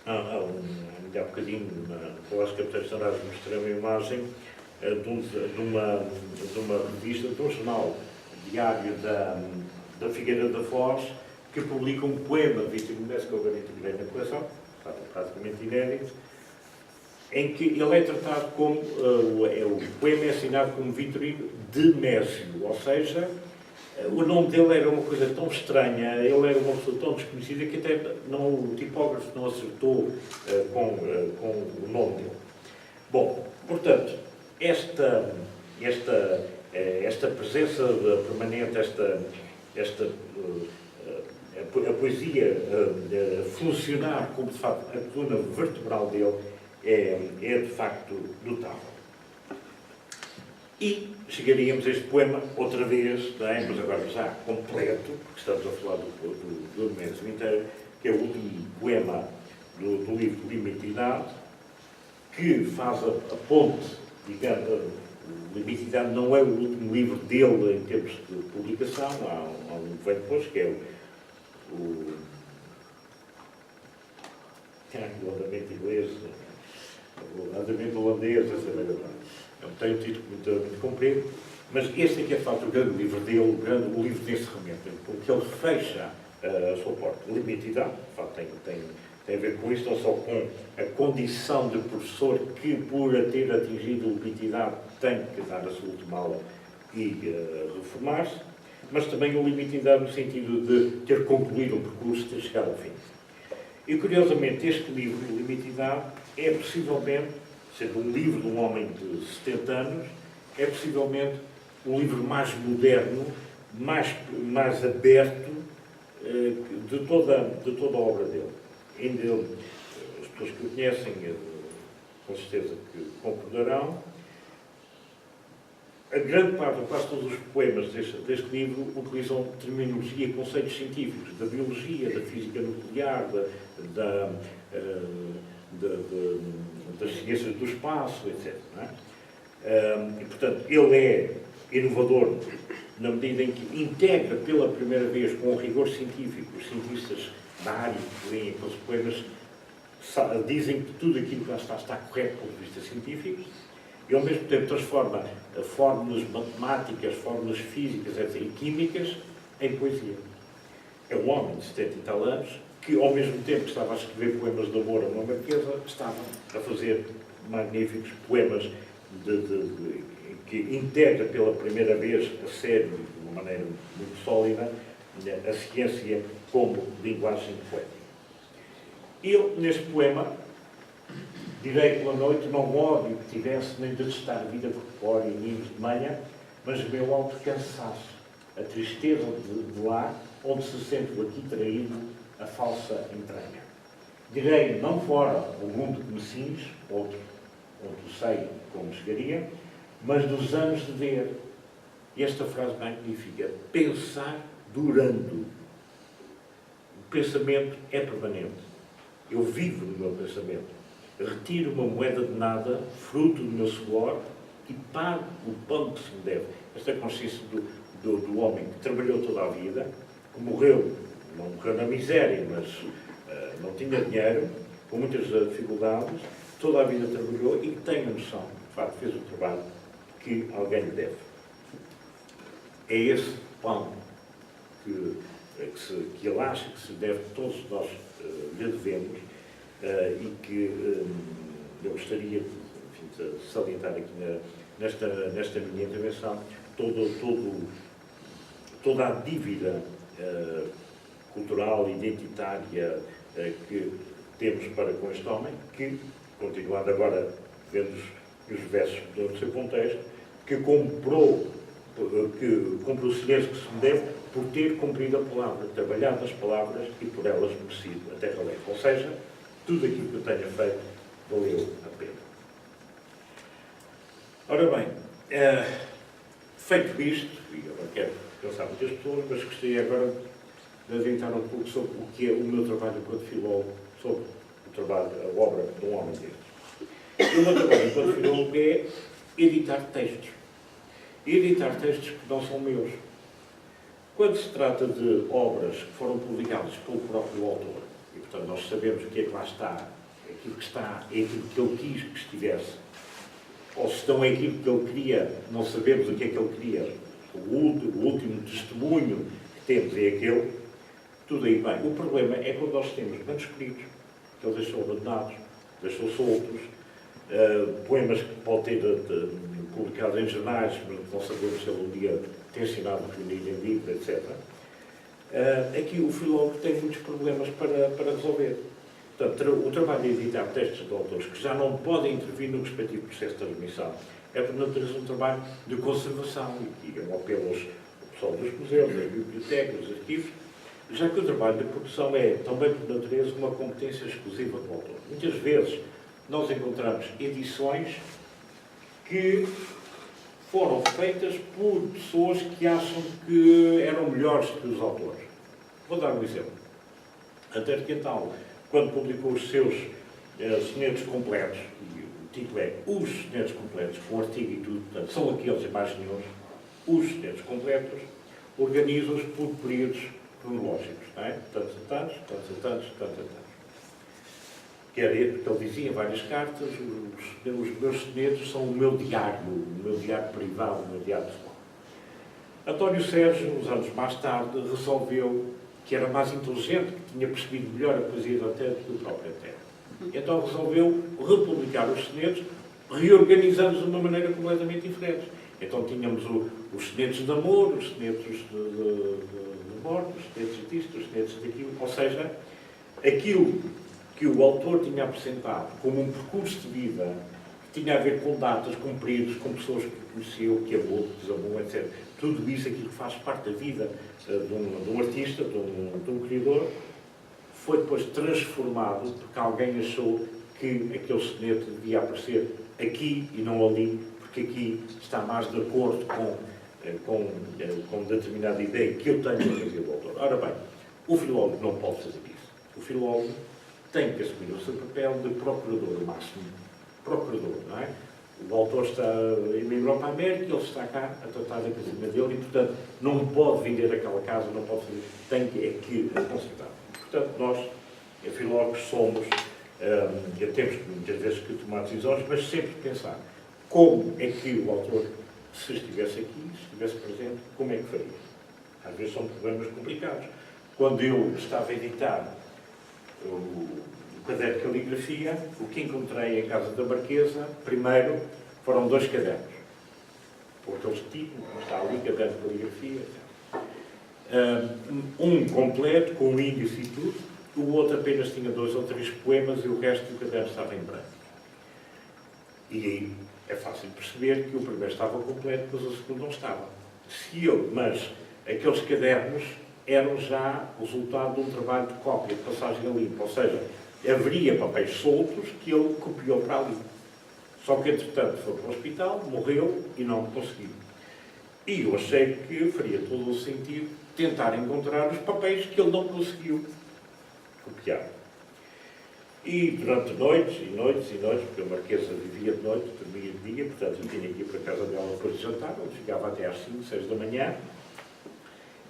há bocadinho, pelas Capitães Sandários, mostrei uma imagem de uma revista, de um jornal diário da Figueira da Foz, que publica um poema de Victorino Nemésio, que eu agora integrei na coleção, estava praticamente inédito, em que ele é tratado como, o poema é assinado como Victorino Nemésio, ou seja, o nome dele era uma coisa tão estranha, ele era uma pessoa tão desconhecida que até o tipógrafo não acertou com o nome dele. Bom, portanto, esta presença permanente, a poesia funcionar como, de facto, a coluna vertebral dele é de facto notável. E chegaríamos a este poema outra vez, mas agora já completo, porque estamos a falar do Nemésio inteiro, que é o último poema do livro Limite e Idade, que faz a ponte, digamos, Limite e Idade não é o último livro dele em termos de publicação, há um que vem depois, que é o andamento inglês, o andamento holandês, tem um título muito comprido, mas este aqui é de facto o grande livro dele, o livro de encerramento, porque ele fecha a sua porta. Limite e Idade, de facto, tem a ver com isto, não só com a condição de professor que, por ter atingido o limite de idade, tem que dar a sua última aula e reformar-se, mas também o limite de idade no sentido de ter concluído um percurso, ter chegado ao fim. E, curiosamente, este livro, Limite e Idade, é possivelmente, sendo um livro de um homem de 70 anos, é possivelmente o livro mais moderno, mais aberto de toda a obra dele. Ainda ele, as pessoas que o conhecem, com certeza que concordarão, a grande parte, ou quase todos os poemas deste livro, utilizam terminologia e conceitos científicos, da biologia, da física nuclear, das ciências do espaço, etc. Não é? E, portanto, ele é inovador na medida em que integra pela primeira vez, com o rigor científico, os cientistas da área que leem aqueles poemas dizem que tudo aquilo que lá está correto do ponto de vista científico, e ao mesmo tempo transforma fórmulas matemáticas, fórmulas físicas, etc., e químicas em poesia. É um homem de 70 e tal anos que, ao mesmo tempo que estava a escrever poemas de amor a uma marquesa, estava a fazer magníficos poemas que integra pela primeira vez a sério, de uma maneira muito sólida, a ciência como linguagem poética. Ele, neste poema, direi pela noite, não ódio que tivesse, nem detestar a vida corpórea e ninhos de manhã, mas o meu alto cansaço, a tristeza de lá, onde se sente o aqui traído, a falsa entranha. Direi, não fora o mundo que me cinge, outro, onde sei como chegaria, mas dos anos de ver. E esta frase magnífica, pensar durando. O pensamento é permanente. Eu vivo no meu pensamento. Retiro uma moeda de nada, fruto do meu suor, e pago o pão que se me deve. Esta é a consciência do homem que trabalhou toda a vida, que morreu, não morreu na miséria, mas não tinha dinheiro, com muitas dificuldades, toda a vida trabalhou e que tem a noção, de facto, fez o trabalho que alguém lhe deve. É esse pão que ele acha que se deve, todos nós lhe devemos, e que eu gostaria de salientar aqui nesta minha intervenção toda a dívida cultural, identitária que temos para com este homem, que, continuando agora, vendo os versos do seu contexto, que comprou o silêncio que se me deve por ter cumprido a palavra, trabalhado nas palavras e por elas merecido a terra leve. Ou seja, tudo aquilo que eu tenha feito valeu a pena. Ora bem, feito isto, e eu não quero pensar muitas pessoas, mas gostaria agora de adiantar um pouco sobre o que é o meu trabalho enquanto filólogo, sobre o trabalho, a obra de um homem destes. O meu trabalho enquanto filólogo é editar textos. Editar textos que não são meus. Quando se trata de obras que foram publicadas pelo próprio autor, e portanto nós sabemos o que é que lá está, aquilo que está é aquilo que ele quis que estivesse, ou se não é aquilo que ele queria, não sabemos o que é que ele queria, o último testemunho que temos é aquele, tudo aí bem. O problema é quando nós temos manuscritos que ele deixou abandonados, deixou soltos, poemas que pode ter publicados em jornais, mas não sabemos se ele um dia tem ensinado a reunir em livro, etc. Aqui o filólogo tem muitos problemas para resolver. Portanto, o trabalho de editar textos de autores que já não podem intervir no respectivo processo de transmissão é, por natureza, um trabalho de conservação, e aqui é um apelo ao pessoal dos museus, das bibliotecas, dos arquivos, já que o trabalho de produção é, também por natureza, uma competência exclusiva do autor. Muitas vezes nós encontramos edições que foram feitas por pessoas que acham que eram melhores que os autores. Vou dar um exemplo. Antero Quintal, quando publicou os seus sonetos completos, e o título é Os Sonetos Completos, com artigo e tudo, portanto, são aqueles e mais nenhum, os sonetos completos, organiza-os por períodos cronológicos, não é? Tantos a tantos, tantos a tantos, tantos a tantos. Porque ele dizia em várias cartas, os meus sonetos são o meu diário privado, o meu diário pessoal. António Sérgio, uns anos mais tarde, resolveu que era mais inteligente, que tinha percebido melhor a poesia do Antero do que o próprio Antero. Então resolveu republicar os sonetos, reorganizando-os de uma maneira completamente diferente. Então tínhamos os sonetos de amor, os sonetos de morte, os sonetos disto, os sonetos daquilo, ou seja, aquilo que o autor tinha apresentado como um percurso de vida que tinha a ver com datas, com períodos, com pessoas que conheceu, que amou, que desamou, etc. Tudo isso, aquilo que faz parte da vida de um artista, de um criador, foi depois transformado porque alguém achou que aquele soneto devia aparecer aqui e não ali, porque aqui está mais de acordo com determinada ideia que eu tenho da vida do autor. Ora bem, o filólogo não pode fazer isso. O filólogo tem que assumir o seu papel de procurador, o máximo procurador, não é? O autor emigrou para a América, ele está cá a tratar da casinha dele e, portanto, não pode vender aquela casa, não pode fazer, tem que responsabilizar. Portanto, nós, filólogos, somos, temos muitas vezes que tomar decisões, mas sempre pensar como é que o autor, se estivesse aqui, se estivesse presente, como é que faria? Às vezes são problemas complicados. Quando eu estava a editar o caderno de caligrafia, o que encontrei em casa da Marquesa, primeiro, foram 2 cadernos. Com aqueles títulos, está ali, caderno de caligrafia, um completo, com o índice e tudo, o outro apenas tinha 2 ou 3 poemas e o resto do caderno estava em branco. E aí é fácil perceber que o primeiro estava completo, mas o segundo não estava. Mas aqueles cadernos eram já resultado de um trabalho de cópia, de passagem a limpo, ou seja, haveria papéis soltos que ele copiou para ali. Só que, entretanto, foi para o hospital, morreu e não conseguiu. E eu achei que faria todo o sentido tentar encontrar os papéis que ele não conseguiu copiar. E durante noites e noites e noites, porque a Marquesa vivia de noite, dormia de dia, portanto eu tinha que ir para a casa dela depois de jantar, onde ficava até às 5, 6 da manhã,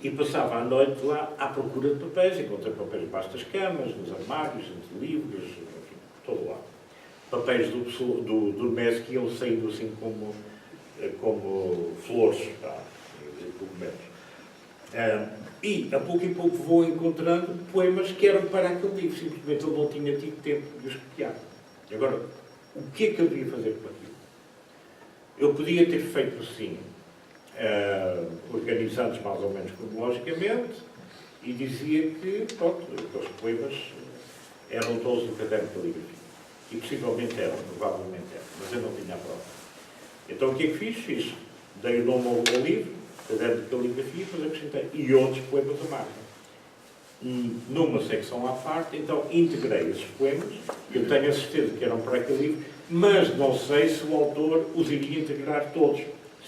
e passava a noite lá à procura de papéis. Encontrei papéis debaixo das camas, nos armários, entre livros, enfim, todo lá. Papéis do mês que iam saindo assim como flores, cogumelos. E, a pouco e pouco, vou encontrando poemas que eram para aquele livro. Simplesmente ele não tinha tido tempo de os copiar. Agora, o que é que eu devia fazer com aquilo? Eu podia ter feito assim, organizados mais ou menos cronologicamente, e dizia que, pronto, aqueles poemas eram todos do caderno de caligrafia. E possivelmente eram, provavelmente eram, mas eu não tinha a prova. Então o que é que fiz? Dei o nome ao livro, caderno de caligrafia, e depois acrescentei, e outros poemas à margem. Numa secção à parte, então integrei esses poemas, eu tenho a certeza que eram para aquele livro, mas não sei se o autor os iria integrar todos,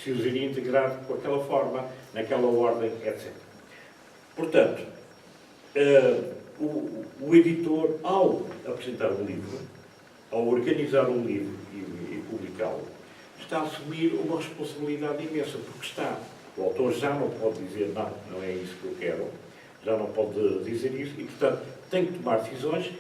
se os iria integrar com aquela forma, naquela ordem, etc. Portanto, o editor, ao apresentar um livro, ao organizar um livro e publicá-lo, está a assumir uma responsabilidade imensa, porque o autor já não pode dizer, não é isso que eu quero, já não pode dizer isso, e, portanto, tem que tomar decisões,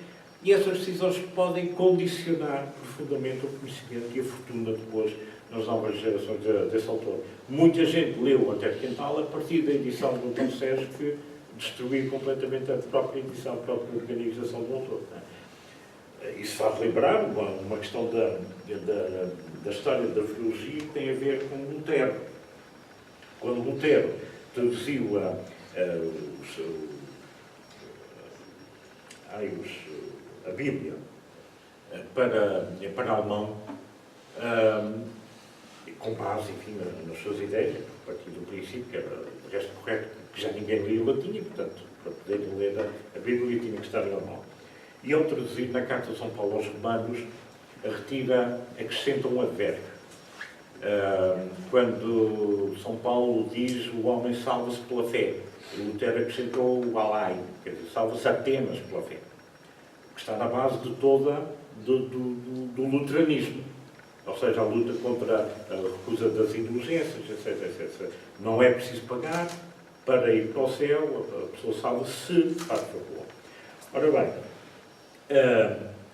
e essas decisões podem condicionar profundamente o conhecimento e a fortuna depois nas novas gerações desse autor. Muita gente leu Até de Quental a partir da edição do Tom Sérgio, que destruiu completamente a própria edição, a própria organização do autor. Isso faz lembrar uma questão da história da filologia que tem a ver com Lutero. Quando Lutero traduziu a Bíblia para alemão, com base, enfim, nas suas ideias, a partir do princípio, que era de resto correto, que já ninguém lia o latim, e, portanto, para poder ler a Bíblia tinha que estar em alemão. E ao traduzir na Carta de São Paulo aos Romanos, acrescenta um advérbio. Quando São Paulo diz o homem salva-se pela fé, Lutero acrescentou o alai, quer dizer, salva-se apenas pela fé, que está na base de toda do luteranismo, ou seja, a luta contra a recusa das indulgências, etc. Não é preciso pagar para ir para o céu, a pessoa salva-se se faz favor. Ora bem,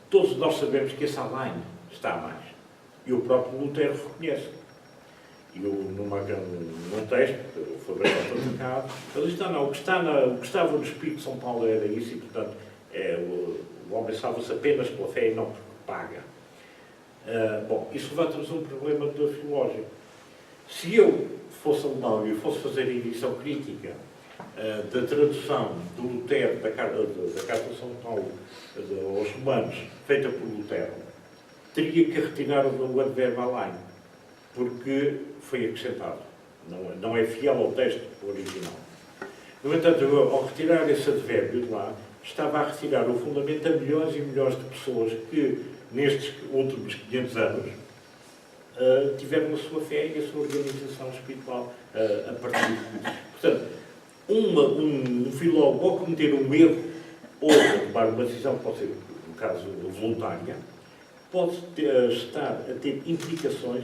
todos nós sabemos que esse além está a mais. E o próprio Lutero reconhece. E num texto, que foi bastante atacado, ele diz, o que estava no Espírito de São Paulo era isso, e, portanto, o homem salva-se apenas pela fé e não porque paga. Bom, isso levanta-nos um problema filológico. Se eu fosse alemão e eu fosse fazer a edição crítica da tradução do Lutero, da Carta de São Paulo aos Romanos, feita por Lutero, teria que retirar o advérbio além, porque foi acrescentado. Não é fiel ao texto original. No entanto, ao retirar esse advérbio de lá, estava a retirar o fundamento a milhões e milhões de pessoas que, nestes últimos 500 anos, tiveram a sua fé e a sua organização espiritual a partir disso. Portanto, um filólogo, ao cometer um erro ou tomar uma decisão, pode ser, no caso, voluntária, pode estar a ter implicações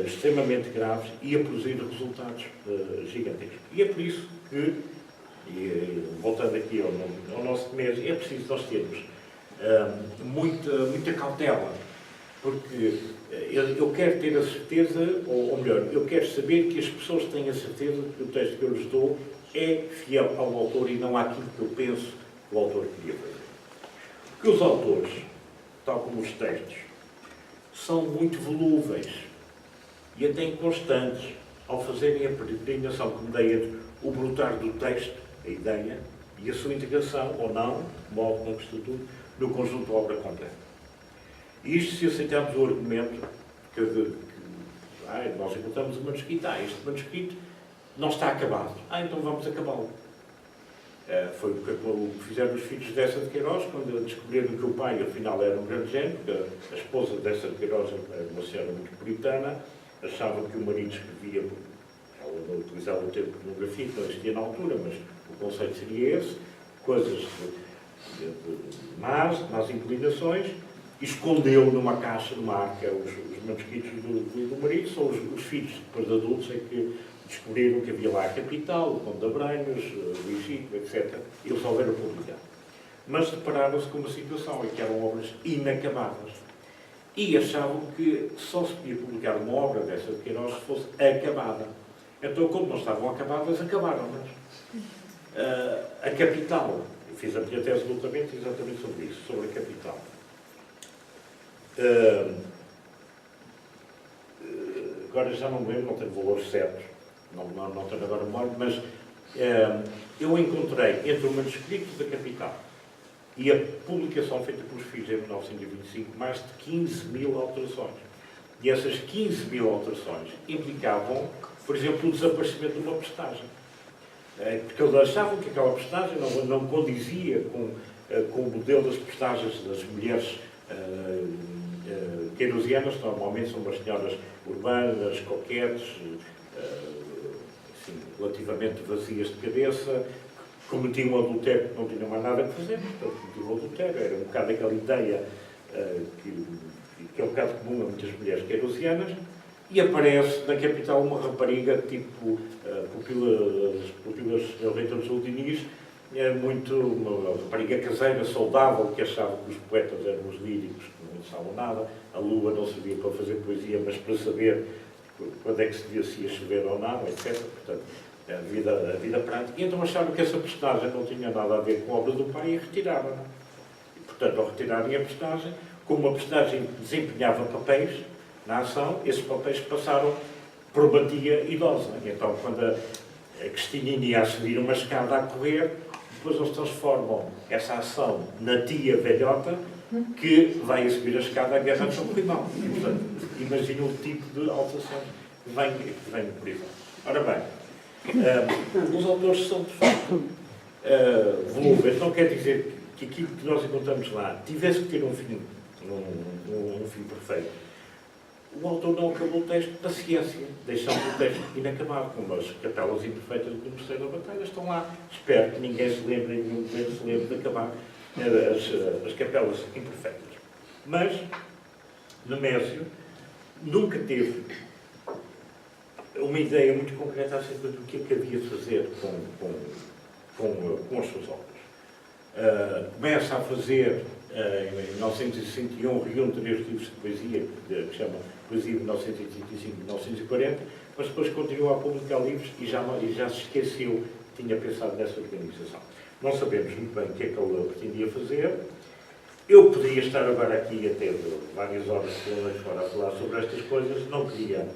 extremamente graves e a produzir resultados gigantescos. E é por isso que, voltando aqui ao nosso mês, é preciso nós termos muita cautela, porque eu quero ter a certeza, ou melhor, eu quero saber que as pessoas têm a certeza que o texto que eu lhes dou é fiel ao autor e não àquilo que eu penso que o autor queria fazer. Porque os autores, tal como os textos, são muito volúveis e até inconstantes ao fazerem a peregrinação que me dei entre o brotar do texto, a ideia, e a sua integração, ou não, modo como estudo, no conjunto da obra completa. E isto se aceitarmos o argumento que nós encontramos o manuscrito, este manuscrito não está acabado, então vamos acabá-lo. Foi o que fizeram os filhos de Dessa de Queiroz, quando descobriram que o pai, afinal, era um grande gênio, porque a esposa de Dessa de Queiroz era uma senhora muito puritana, achavam que o marido escrevia, ela não utilizava o termo pornografia, que não existia na altura, mas o conceito seria esse, coisas de más inclinações, e escondeu numa caixa, numa arca, os manuscritos do marido. São os filhos, depois de adultos, é que descobriram que havia lá a Capital, o Conde de Abranhos, o Luís Chico, etc. E eles souberam publicar. Mas depararam-se com uma situação em que eram obras inacabadas. E achavam que só se podia publicar uma obra dessa de Queiroz se fosse acabada. Então, como não estavam acabadas, acabaram-nas. A Capital, eu fiz a minha tese de doutoramento exatamente sobre isso, sobre a Capital. Agora já não me lembro, não tenho valores certos, não tenho agora memória, mas eu encontrei entre o manuscrito da Capital e a publicação feita pelos filhos em 1925 mais de 15 mil alterações. E essas 15 mil alterações implicavam, por exemplo, o desaparecimento de uma postagem. Porque eles achavam que aquela postagem não condizia com o modelo das postagens das mulheres queirosianas, que normalmente são umas senhoras urbanas, coquetes, assim, relativamente vazias de cabeça, que cometiam adultério que não tinham mais nada a fazer, portanto, cometiam adultério. Era um bocado aquela ideia que é um bocado comum a muitas mulheres queirosianas, e aparece na Capital uma rapariga tipo pupilas Rita dos Diniz, uma rapariga caseira, saudável, que achava que os poetas eram os líricos, que não pensavam nada, a lua não servia para fazer poesia, mas para saber quando é que se devia se ia chover ou não, etc. Portanto, a vida prática. E então acharam que essa postagem não tinha nada a ver com a obra do pai e retiraram-na. Portanto, ao retirarem a postagem, como a postagem desempenhava papéis na ação, esses papéis passaram por uma tia idosa. E então, quando a Cristina ia a subir uma escada a correr, depois eles transformam essa ação na tia velhota que vai a subir a escada agarrando ao corrimão. Portanto, imagina o tipo de alterações que vem por aí. Ora bem, os autores são, de facto, volúveis. Não quer dizer que aquilo que nós encontramos lá tivesse que ter um fim perfeito. O autor não acabou o texto da ciência, deixando o texto inacabado, como as capelas imperfeitas do Mosteiro da Batalha estão lá. Espero que ninguém se lembre, nenhum se lembre de acabar as capelas imperfeitas. Mas, Nemésio nunca teve uma ideia muito concreta acerca do que é que havia de fazer com as suas obras. Começa a fazer, em 1961, reúne 3 livros de poesia, que se chama Poesia de 1935-1940, mas depois continua a publicar livros e já se esqueceu que tinha pensado nessa organização. Não sabemos muito bem o que é que ele pretendia fazer. Eu poderia estar agora aqui até várias horas fora a falar sobre estas coisas, não queria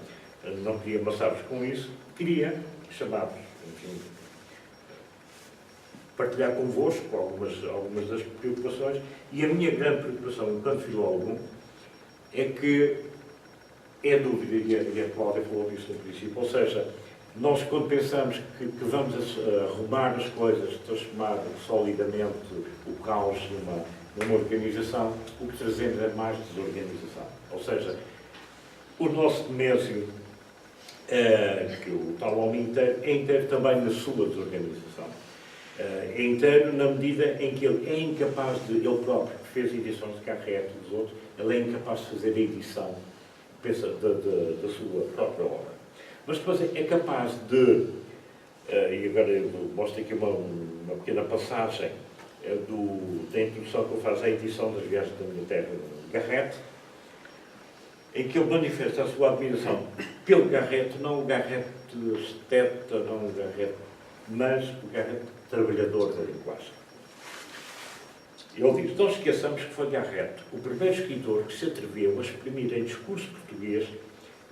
amassar-vos com isso, queria chamar-vos enfim, partilhar convosco algumas das preocupações. E a minha grande preocupação, enquanto filólogo, é que é dúvida, e a Cláudia falou disso no princípio, ou seja, nós quando pensamos que vamos arrumar as coisas, transformar solidamente o caos numa organização, o que trazemos é mais desorganização. Ou seja, o nosso Nemésio, que o tal homem inteiro, é inteiro também na sua desorganização. É inteiro na medida em que ele é incapaz de, ele próprio, que fez edições de Carrete dos outros, ele é incapaz de fazer a edição da sua própria obra. Mas depois é capaz de, e agora eu mostro aqui uma pequena passagem da introdução que eu faço à edição das Viagens da Inglaterra de Garrett, em que ele manifesta a sua admiração pelo Garrett, não o Garrett esteta, não o Garrett, mas o Garrett trabalhador da linguagem. Ele diz: não esqueçamos que foi Garrett o primeiro escritor que se atreveu a exprimir em discurso português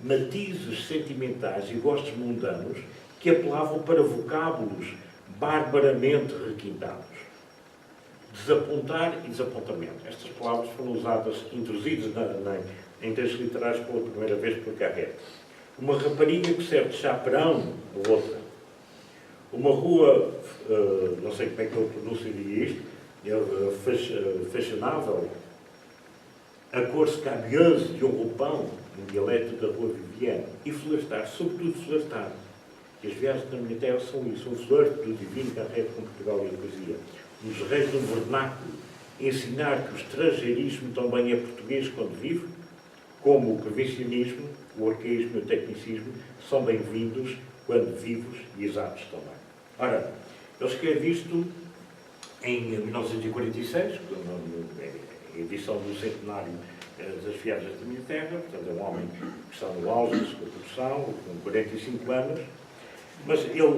matizes sentimentais e gostos mundanos que apelavam para vocábulos barbaramente requintados. Desapontar e desapontamento. Estas palavras foram usadas, introduzidas em textos literários pela primeira vez por Garrett. Uma rapariga que serve de chaperão a outra. Uma rua, não sei como é que ele pronunciaria isto, fashionável, a cor scabieuse de um roupão, um dialeto da rua Viviane, e flertar, sobretudo flertar. E as viagens da minha terra são isso, um flerte do divino Garrett com Portugal e a poesia. Os reis do vernáculo, ensinar que o estrangeirismo também é português quando vive, como o provincianismo, o arcaísmo e o tecnicismo são bem-vindos quando vivos e exatos também. Ora, ele escreve isto em 1946, a edição do centenário das Viagens da Minha Terra, portanto é um homem que está no auge da sua produção, com 45 anos, mas ele,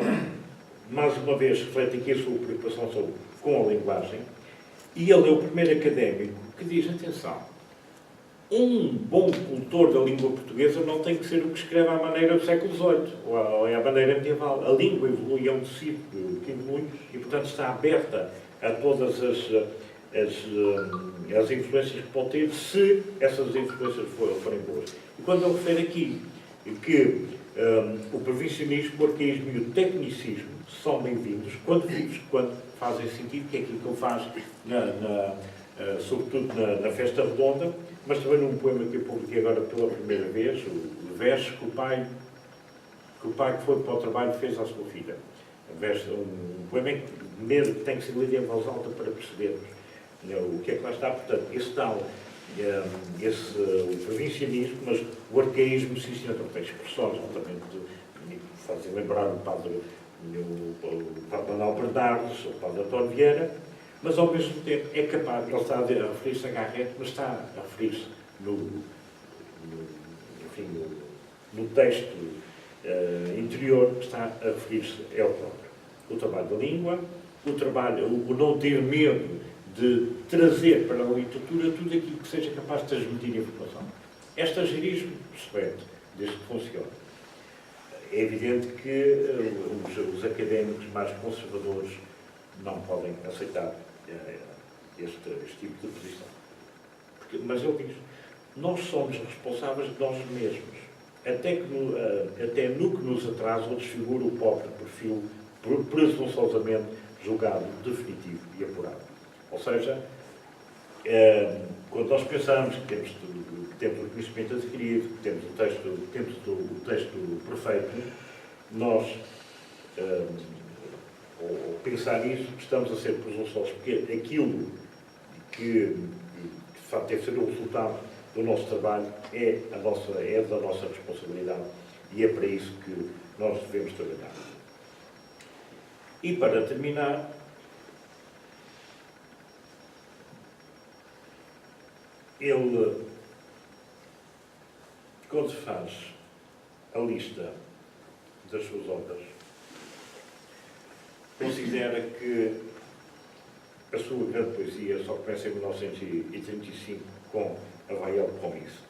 mais uma vez, reflete aqui a sua preocupação com a linguagem, e ele é o primeiro académico que diz: atenção, um bom cultor da língua portuguesa não tem que ser o que escreve à maneira do século XVIII, ou à maneira medieval. A língua evolui, é um tecido que evolui, e portanto está aberta a todas as influências que pode ter, se essas influências forem boas. E quando ele refere aqui que o provincianismo, o arcaísmo e o tecnicismo são bem-vindos, quando vivos, quando fazem sentido, que é aquilo que ele faz, sobretudo na Festa Redonda, mas também num poema que eu publiquei agora pela primeira vez, o verso que o pai que foi para o trabalho fez à sua filha. Um poema que tem que ser lido em voz alta para percebermos o que é que lá está. Portanto, esse tal, o provincianismo, mas o arcaísmo, sim, senhor, tem expressões altamente que fazem lembrar o padre Manuel Bernardes, o padre António Vieira, mas ao mesmo tempo é capaz, ele está a referir-se a Garrett, mas está a referir-se no texto interior, está a referir-se a ele próprio. O trabalho da língua, o não ter medo de trazer para a literatura tudo aquilo que seja capaz de transmitir informação. É estrangeirismo excelente, desde que funcione. É evidente que os académicos mais conservadores não podem aceitar este tipo de posição. Mas ele diz: nós somos responsáveis de nós mesmos, até no que nos atrasa ou desfigura o próprio perfil presunçosamente julgado definitivo e apurado. Ou seja, quando nós pensamos que temos o conhecimento adquirido, que temos o texto perfeito, nós, ao pensar nisso, estamos a ser presunçosos, porque aquilo que de facto deve ser o resultado do nosso trabalho é da nossa responsabilidade, e é para isso que nós devemos trabalhar. E para terminar, ele, quando se faz a lista das suas obras, considera que a sua grande poesia só começa em 1935 com a Vai ao Compromisso.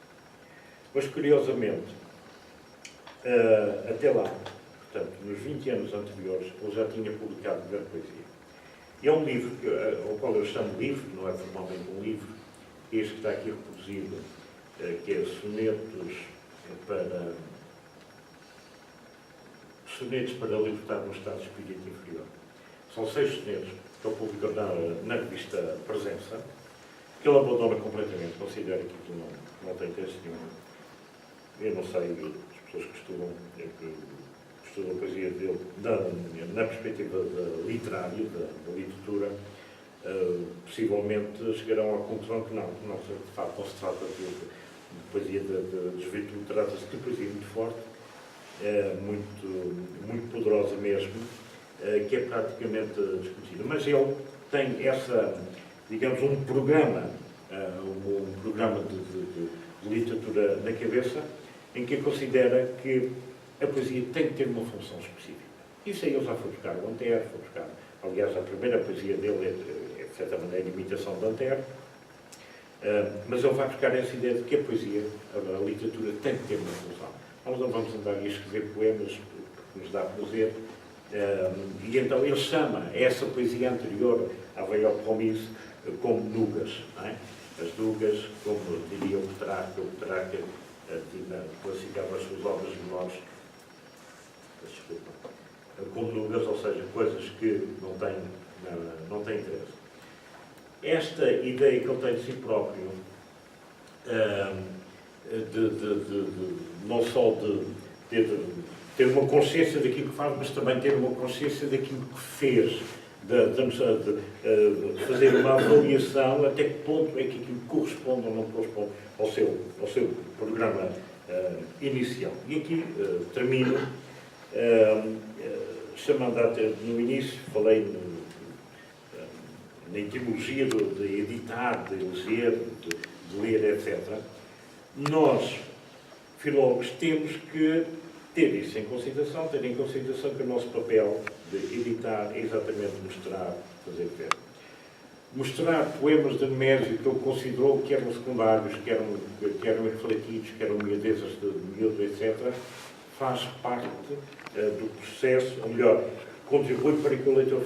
Mas, curiosamente, até lá, portanto, portanto, nos 20 anos anteriores, ele já tinha publicado grande poesia. É um livro ao qual eu chamo de livro, não é formalmente um livro, este que está aqui reproduzido, que é Sonetos para libertar um estado de espírito inferior. São 6 sonetos que ele publicou na revista Presença, que ele abandona completamente, considera que aquilo não tem interesse nenhum. Eu não sei, as pessoas que estudam a poesia dele na perspectiva literária, da literatura, possivelmente chegarão à conclusão que não, de facto não se trata de poesia de desvirtude, trata-se de poesia muito forte, muito poderosa mesmo, que é praticamente desconhecida. Mas ele tem digamos, um programa de literatura na cabeça, em que considera que a poesia tem que ter uma função específica. Isso aí ele já foi buscar o Anter, aliás, a primeira poesia dele é de certa maneira, imitação de Anter, mas ele vai buscar essa ideia de que a poesia, a literatura, tem que ter uma função. Nós não vamos andar a escrever poemas, porque nos dá prazer, e então ele chama essa poesia anterior à Veio Promise como nugas, não é? As nugas, como diria o Petrarca, classificava as suas obras menores, como nugas, ou seja, coisas que não têm interesse. Esta ideia que ele tem de si próprio, não só de ter uma consciência daquilo que faz, mas também ter uma consciência daquilo que fez, de fazer uma avaliação até que ponto é que aquilo corresponde ou não corresponde ao seu programa inicial. E aqui termino chamando até no início, falei na etimologia de editar, de eleger, de ler, etc. Nós, filólogos, temos que ter isso em consideração, ter em consideração que o nosso papel de editar é exatamente mostrar, fazer ver. Mostrar poemas de Nemésio que ele considerou que eram secundários, que eram refletidos, que eram miudezas de miúdo, etc., faz parte do processo, ou melhor, contribui para que o leitor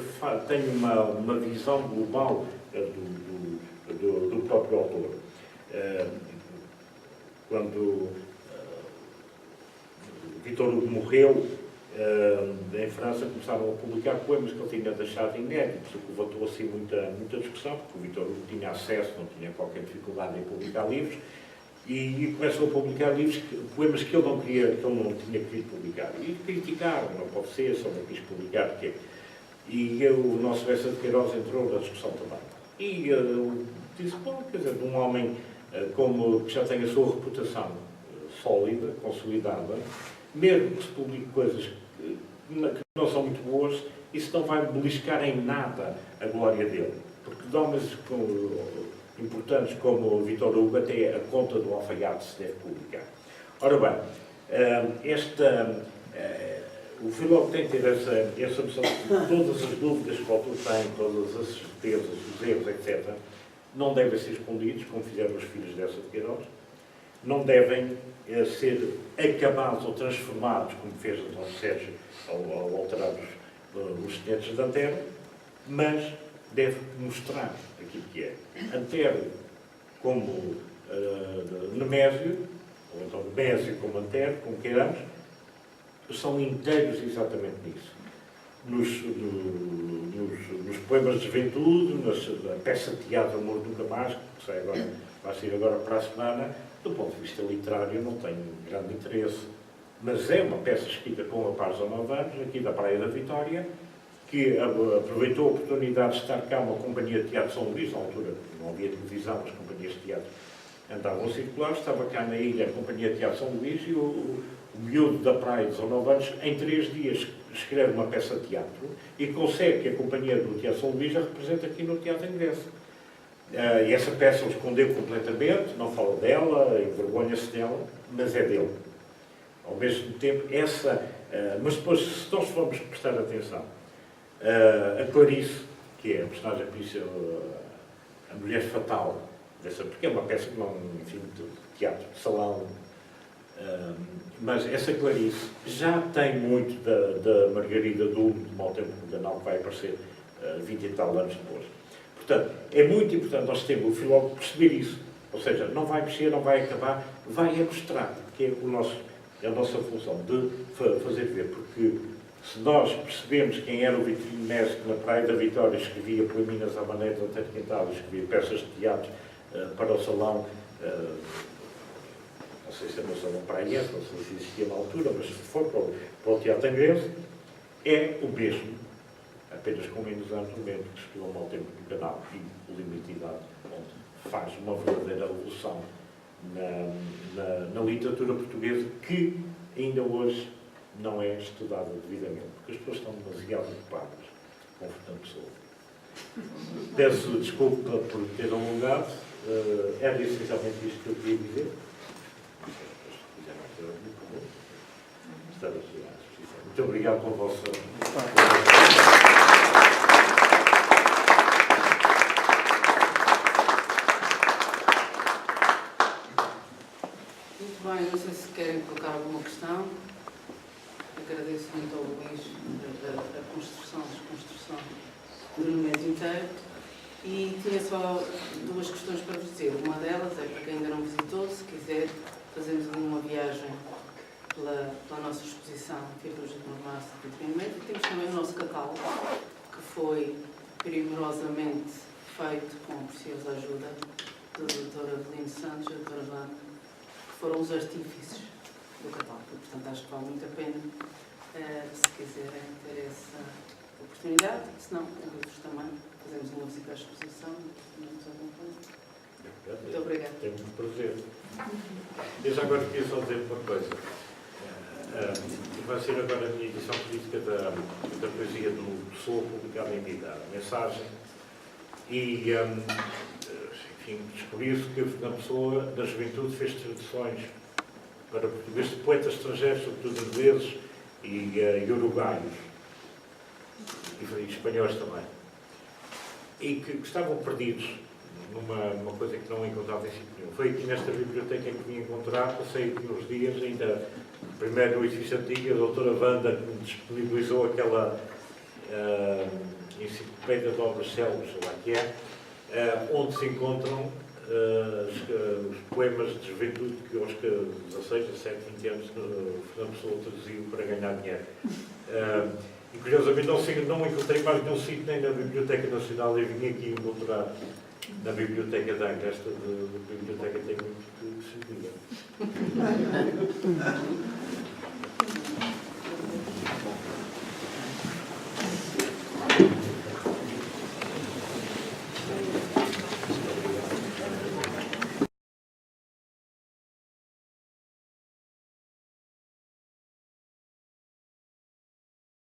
tenha uma visão global do próprio autor. Quando Victor Hugo morreu, em França começaram a publicar poemas que ele tinha deixado inéditos, o que levantou assim muita discussão, porque o Victor Hugo tinha acesso, não tinha qualquer dificuldade em publicar livros, e começam a publicar livros, poemas que ele não tinha querido publicar. E criticaram, não pode ser, só não quis publicar, porque... E o nosso Bessa de Queiroz entrou na discussão também. E eu disse, bom, quer dizer, de um homem que já tem a sua reputação sólida, consolidada, mesmo que se publique coisas que não são muito boas, isso não vai beliscar em nada a glória dele. Porque de homens importantes como o Victor Hugo, até a conta do alfaiate se deve publicar. Ora bem, o filólogo tem que ter essa noção de todas as dúvidas que o autor tem, todas as certezas, os erros, etc., não devem ser escondidos, como fizeram os filhos dessa de Queiroz, não devem ser acabados ou transformados, como fez o Dom Sérgio ao alterar os sonetos de Antero, mas deve mostrar aquilo que é. Antero como Nemésio, ou então Nemésio como Antero, como queiramos, são inteiros exatamente nisso. Nos poemas de juventude, na peça de teatro Amor Nunca Mais, que vai sair agora para a semana, do ponto de vista literário não tem grande interesse, mas é uma peça escrita com um rapaz de 9 anos, aqui da Praia da Vitória, que aproveitou a oportunidade de estar cá uma companhia de teatro São Luís, na altura não havia televisão, as companhias de teatro andavam a circular, estava cá na ilha a companhia de teatro São Luís e o miúdo da Praia de 19 anos, em 3 dias, escreve uma peça de teatro e consegue que a companhia do Teatro São Luís a represente aqui no Teatro Inglês. E essa peça ele escondeu completamente, não fala dela, envergonha-se dela, mas é dele. Ao mesmo tempo, mas depois, se nós formos prestar atenção, a Clarice, que é a personagem principal, a mulher fatal, porque é uma peça que não, enfim, de teatro de salão, Mas essa Clarice já tem muito da Margarida Dume, de Mau Tempo Mundanal, que vai aparecer 20 e tal anos depois. Portanto, é muito importante nós termos o filólogo perceber isso. Ou seja, não vai mexer, não vai acabar, vai mostrar, que é a nossa função de fazer ver. Porque se nós percebemos quem era o Vitorino Mestre, que na Praia da Vitória escrevia poeminhas à maneira de Antero Quintado, escrevia peças de teatro para o salão, não sei se é no salão praiense, não sei se existia na altura, mas se for para o teatro angrense, é o mesmo, apenas com menos anos, o mesmo que escreveu o Mau Tempo do Canal e o Limite de Idade, onde faz uma verdadeira revolução na literatura portuguesa que ainda hoje não é estudada devidamente, porque as pessoas estão demasiado ocupadas com Fernando Pessoa. Peço desculpa por ter alongado, era essencialmente isto que eu queria dizer. Muito obrigado pela vossa... Muito bem, não sei se querem colocar alguma questão. Agradeço muito ao Luís a desconstrução do mês inteiro. E tinha só duas questões para vos dizer. Uma delas é para quem ainda não visitou, se quiser, fazemos ali uma viagem pela nossa exposição Fibras de Março de Vitorino Mestre. E temos também o nosso catálogo, que foi primorosamente feito com a preciosa ajuda da doutora Adelino Santos e da doutora Vanda, que foram os artífices do catálogo. Portanto, acho que vale muito a pena, se quiserem ter essa oportunidade. Se não, convido-vos também. Fazemos uma visita à exposição. Muito obrigada. Tenho muito prazer. Eu já agora queria só dizer uma coisa. Vai ser agora a minha edição política da poesia do Pessoa, publicada em vida, a mensagem. E, enfim, descobri-se que Fernando Pessoa, da juventude, fez traduções para português de poetas estrangeiros, sobretudo ingleses e uruguaios, e espanhóis também, e que estavam perdidos numa coisa que não encontrava em sítio nenhum. Foi aqui nesta biblioteca que vim encontrar, passei aqui uns dias, ainda primeiro no edifício antigo, a doutora Wanda que me disponibilizou aquela enciclopédia de obras célebres, lá que é, onde se encontram os poemas de juventude que aos 16, 17, 20 anos Fernando Pessoa traduziu para ganhar dinheiro. E curiosamente não encontrei mais nenhum sítio, nem na Biblioteca Nacional, e vim aqui encontrar na Biblioteca de Angra. Esta biblioteca tem muito que se diga.